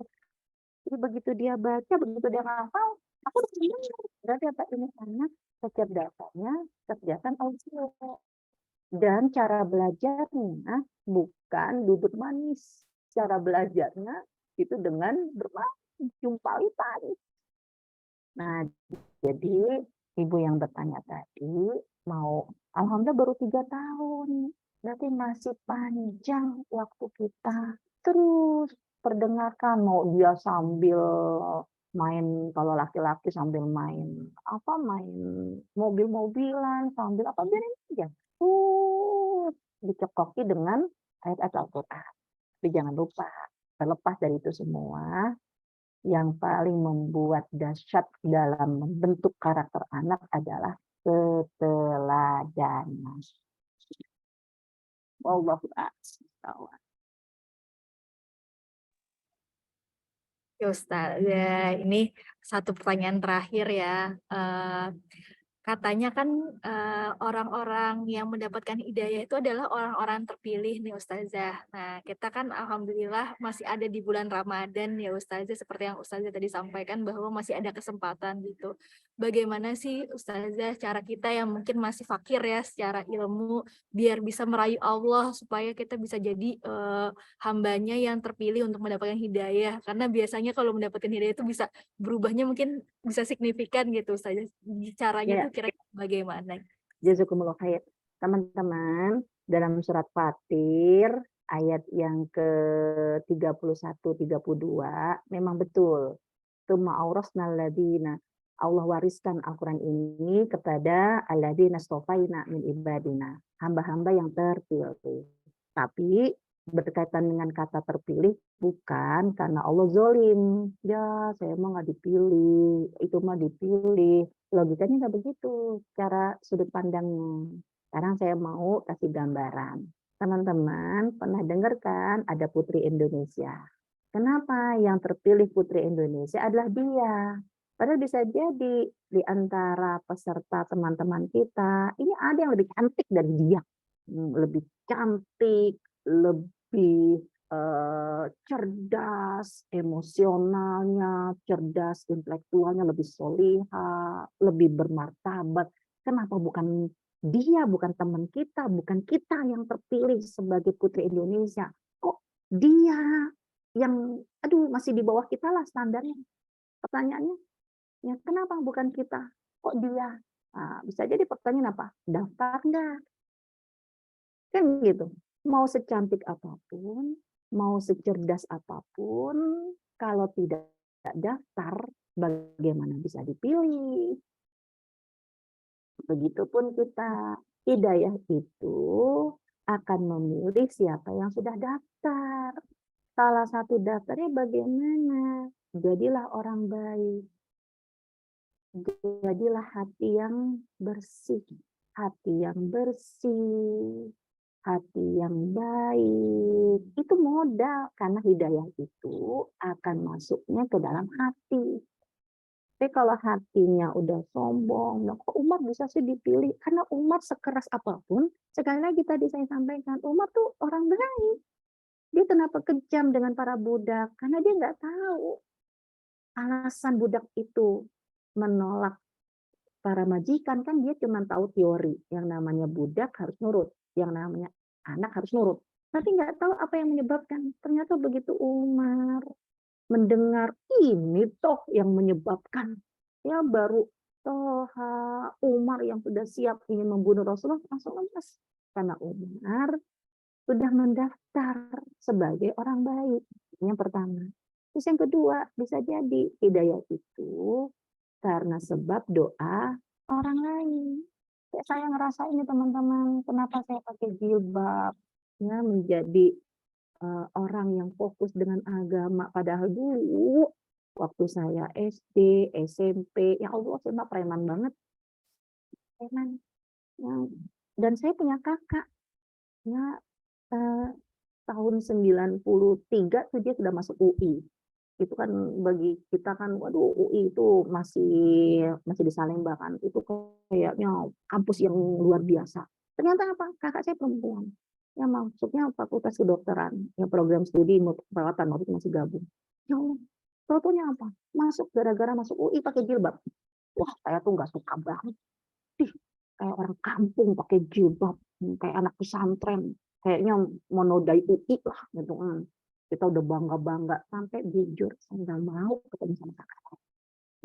B: Jadi begitu dia baca, begitu dia hafal, aku udah sering denger. Berarti apa, ini anak kecerdasannya kecerdasan audio. Dan cara belajarnya bukan duduk manis. Cara belajarnya itu dengan bermain, jumpalitan. Nah, jadi ibu yang bertanya tadi, alhamdulillah baru 3 tahun. Berarti masih panjang waktu kita. Terus perdengarkan, mau dia sambil main kalau laki-laki sambil main apa, main mobil-mobilan sambil apa, biarin aja. Dicekoki dengan ayat-ayat Al-Qur'an. Tapi jangan lupa, terlepas dari itu semua, yang paling membuat dahsyat dalam membentuk karakter anak adalah keteladanan. Wallahu a'lam.
A: Ya Ustazah, ini satu pertanyaan terakhir ya. Katanya kan orang-orang yang mendapatkan hidayah itu adalah orang-orang terpilih nih Ustazah. Nah, kita kan alhamdulillah masih ada di bulan Ramadan ya Ustazah, seperti yang Ustazah tadi sampaikan bahwa masih ada kesempatan gitu. Bagaimana sih Ustazah cara kita yang mungkin masih fakir ya secara ilmu biar bisa merayu Allah supaya kita bisa jadi hambanya yang terpilih untuk mendapatkan hidayah, karena biasanya kalau mendapatkan hidayah itu bisa berubahnya mungkin bisa signifikan gitu Ustazah. Caranya
B: Ya,
A: tuh kira-kira bagaimana?
B: jazakumullah khair. Teman-teman, dalam surat Fatir ayat yang ke-31-32 memang betul. Tsumma aurasnal ladina, Allah wariskan Al-Quran ini kepada alladzina stofaina min ibadina, hamba-hamba yang terpilih. Tapi berkaitan dengan kata terpilih bukan karena Allah zolim. Ya, saya mah nggak dipilih, itu mah dipilih. Logikanya nggak begitu cara sudut pandangnya. Sekarang saya mau kasih gambaran. Teman-teman pernah dengar kan ada Putri Indonesia? Kenapa yang terpilih Putri Indonesia adalah dia? Padahal bisa jadi di antara peserta teman-teman kita, ini ada yang lebih cantik dari dia. Lebih cantik, lebih cerdas, emosionalnya, cerdas, intelektualnya lebih soliha, lebih bermartabat. Kenapa bukan dia, bukan teman kita, bukan kita yang terpilih sebagai Putri Indonesia? Kok dia yang masih di bawah kita lah standarnya. Pertanyaannya, ya kenapa bukan kita? Kok dia? Nah, bisa jadi pertanyaan apa? Daftar enggak? Kan gitu. Mau secantik apapun, mau secerdas apapun, kalau tidak daftar, bagaimana bisa dipilih? Begitupun kita. Hidayah itu akan memilih siapa yang sudah daftar. Salah satu daftarnya bagaimana? Jadilah orang baik. Jadilah hati yang bersih. Hati yang bersih. Hati yang baik. Itu modal. Karena hidayah itu akan masuknya ke dalam hati. Tapi kalau hatinya udah sombong, kok Umar bisa sih dipilih? Karena Umar sekeras apapun, sekali lagi tadi saya sampaikan, Umar tuh orang baik. Dia kenapa kejam dengan para budak? Karena dia nggak tahu alasan budak itu menolak para majikan, kan dia cuma tahu teori. Yang namanya budak harus nurut, yang namanya anak harus nurut. Tapi nggak tahu apa yang menyebabkan. Ternyata begitu Umar mendengar ini toh yang menyebabkan, ya baru Toha Umar yang sudah siap ingin membunuh Rasulullah langsung lemas. Karena Umar sudah mendaftar sebagai orang baik. Yang pertama. Terus yang kedua, bisa jadi hidayah itu karena sebab doa orang lain. Saya ngerasa ini teman-teman, kenapa saya pakai jilbab? Ya, menjadi orang yang fokus dengan agama. Padahal dulu, waktu saya SD, SMP, ya Allah, saya mah preman banget. Preman. Ya. Dan saya punya kakak. Ya, tahun 93 tuh dia sudah masuk UI. Itu kan bagi kita kan, waduh, UI itu masih di Salemba kan. Itu kayaknya kampus yang luar biasa. Ternyata apa? Kakak saya perempuan. Ya maksudnya fakultas kedokteran, ya program studi perawatan waktu itu masih gabung. Ya Allah, fotonya apa? Masuk gara-gara masuk UI pakai jilbab. Wah, saya tuh nggak suka banget. Kayak orang kampung pakai jilbab, kayak anak pesantren, kayaknya mau nodai UI lah gitu. Kita udah bangga-bangga sampai jujur saya nggak mau ketemu sama kakak saya.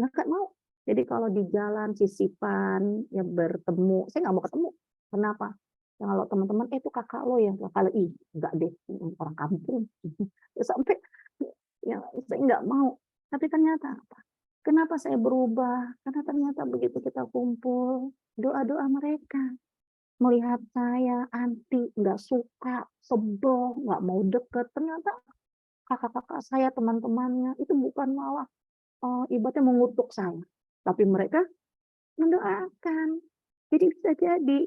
B: Nggak mau. Jadi kalau di jalan sisipan ya bertemu, saya nggak mau ketemu. Kenapa? Ya, kalau teman-teman itu kakak lo ya, kalau nggak deh, orang kampung. Sampai ya saya nggak mau. Tapi ternyata apa? Kenapa saya berubah? Karena ternyata begitu kita kumpul, doa-doa mereka. Melihat saya anti, nggak suka, sebel, nggak mau deket. Ternyata kakak-kakak saya, teman-temannya, itu bukan malah ibaratnya mengutuk saya. Tapi mereka mendoakan. Jadi bisa jadi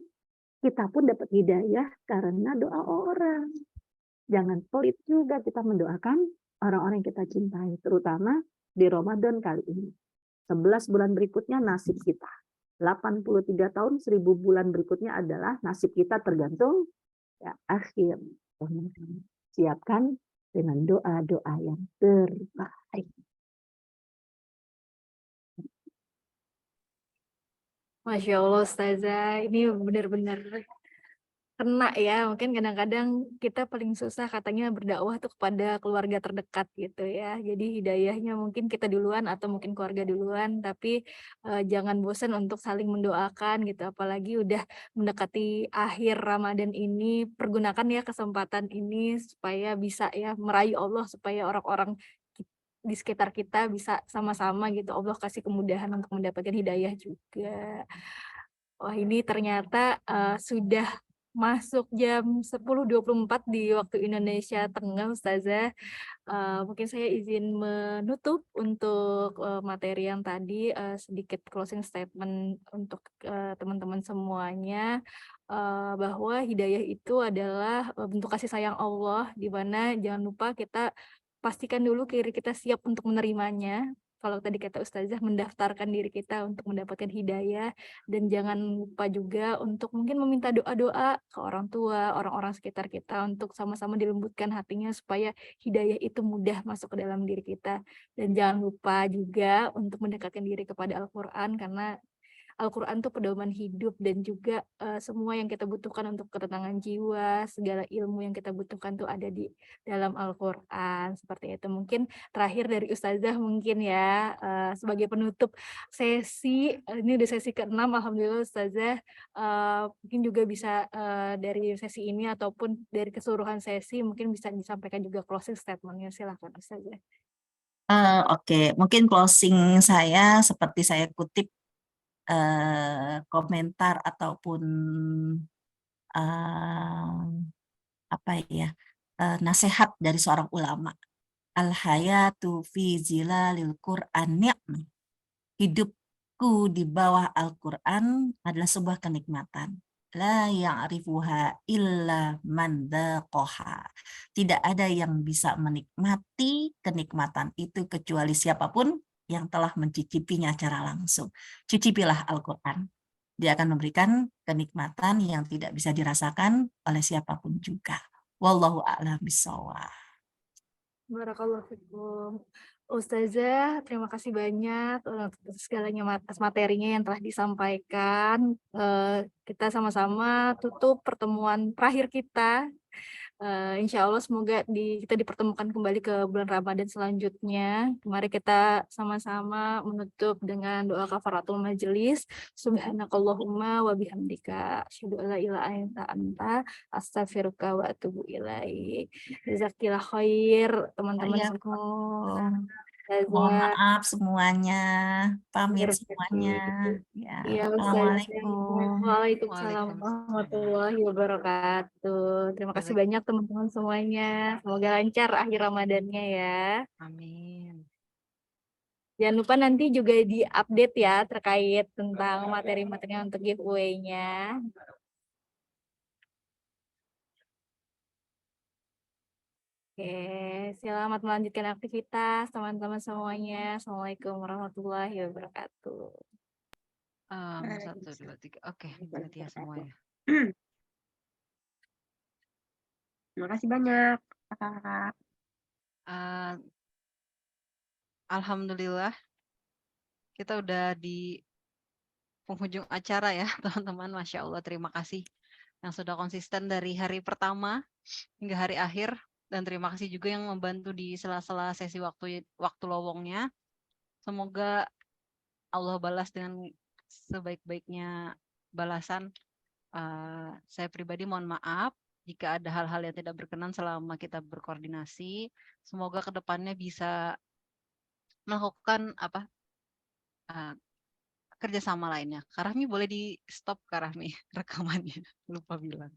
B: kita pun dapat hidayah karena doa orang. Jangan pelit juga kita mendoakan orang-orang yang kita cintai, terutama di Ramadan kali ini. 11 bulan berikutnya nasib kita. 83 tahun, 1000 bulan berikutnya adalah nasib kita tergantung ya, akhir. Siapkan dengan doa-doa yang terbaik.
A: Masya Allah Ustazah, ini benar-benar kena ya. Mungkin kadang-kadang kita paling susah katanya berdakwah tuh kepada keluarga terdekat gitu ya. Jadi hidayahnya mungkin kita duluan atau mungkin keluarga duluan, tapi jangan bosan untuk saling mendoakan gitu. Apalagi udah mendekati akhir Ramadan ini, pergunakan ya kesempatan ini supaya bisa ya meraih Allah, supaya orang-orang di sekitar kita bisa sama-sama gitu. Allah kasih kemudahan untuk mendapatkan hidayah juga. Wah, ini ternyata sudah masuk jam 10.24 di waktu Indonesia Tengah, Ustazah. Mungkin saya izin menutup untuk materi yang tadi, sedikit closing statement untuk teman-teman semuanya, bahwa hidayah itu adalah bentuk kasih sayang Allah, di mana jangan lupa kita pastikan dulu diri kita siap untuk menerimanya. Kalau tadi kata Ustazah, mendaftarkan diri kita untuk mendapatkan hidayah, dan jangan lupa juga untuk mungkin meminta doa-doa ke orang tua, orang-orang sekitar kita untuk sama-sama dilembutkan hatinya supaya hidayah itu mudah masuk ke dalam diri kita. Dan jangan lupa juga untuk mendekatkan diri kepada Al-Quran, karena Al-Quran itu pedoman hidup dan juga semua yang kita butuhkan untuk ketenangan jiwa, segala ilmu yang kita butuhkan tuh ada di dalam Al-Quran. Seperti itu. Mungkin terakhir dari Ustazah mungkin ya, sebagai penutup sesi, ini udah sesi ke-6, Alhamdulillah Ustazah, mungkin juga bisa dari sesi ini ataupun dari keseluruhan sesi mungkin bisa disampaikan juga closing statement-nya. Silahkan Ustazah.
C: Oke, mungkin closing saya seperti saya kutip komentar ataupun apa ya, nasihat dari seorang ulama. Al-hayatu fi zilalil Qur'an ni'mah. Hidupku di bawah Al-Quran adalah sebuah kenikmatan. La ya'rifuha illa man dzaqaha. Tidak ada yang bisa menikmati kenikmatan itu kecuali siapapun yang telah mencicipinya secara langsung. Cicipilah Al-Quran. Dia akan memberikan kenikmatan yang tidak bisa dirasakan oleh siapapun juga. Wallahu a'lam bishawab.
A: Barakallahu fikum. Ustazah, terima kasih banyak untuk segalanya atas materinya yang telah disampaikan. Kita sama-sama tutup pertemuan terakhir kita. Insya Allah semoga kita dipertemukan kembali ke bulan Ramadan selanjutnya. Mari kita sama-sama menutup dengan doa kafaratul majelis. Subhanakallahumma wa bihamdika asyhadu an la ilaha illa anta astaghfiruka wa atubu ilaik. Jazakillah khair teman-teman semua.
C: Mohon
A: Ustazah,
C: maaf semuanya, pamit semuanya. Ya,
A: iya, Ustazah.
C: Assalamualaikum.
A: Waalaikumsalam warahmatullahi wabarakatuh. Terima kasih banyak teman-teman semuanya. Semoga lancar akhir Ramadannya ya.
D: Amin.
A: Jangan lupa nanti juga di-update ya terkait tentang materi-materi untuk giveaway-nya. Oke, selamat melanjutkan aktivitas teman-teman semuanya. Assalamualaikum warahmatullahi wabarakatuh.
D: 1, 2, 3. Oke, berarti ya semuanya.
E: Terima kasih banyak, kakak.
D: Alhamdulillah, kita udah di penghujung acara ya, teman-teman. Masya Allah, terima kasih yang sudah konsisten dari hari pertama hingga hari akhir. Dan terima kasih juga yang membantu di sela-sela sesi waktu lowongnya. Semoga Allah balas dengan sebaik-baiknya balasan. Saya pribadi mohon maaf jika ada hal-hal yang tidak berkenan selama kita berkoordinasi. Semoga kedepannya bisa melakukan eh, kerjasama lainnya. Kak Rahmi boleh di stop Kak Rahmi rekamannya, lupa bilang.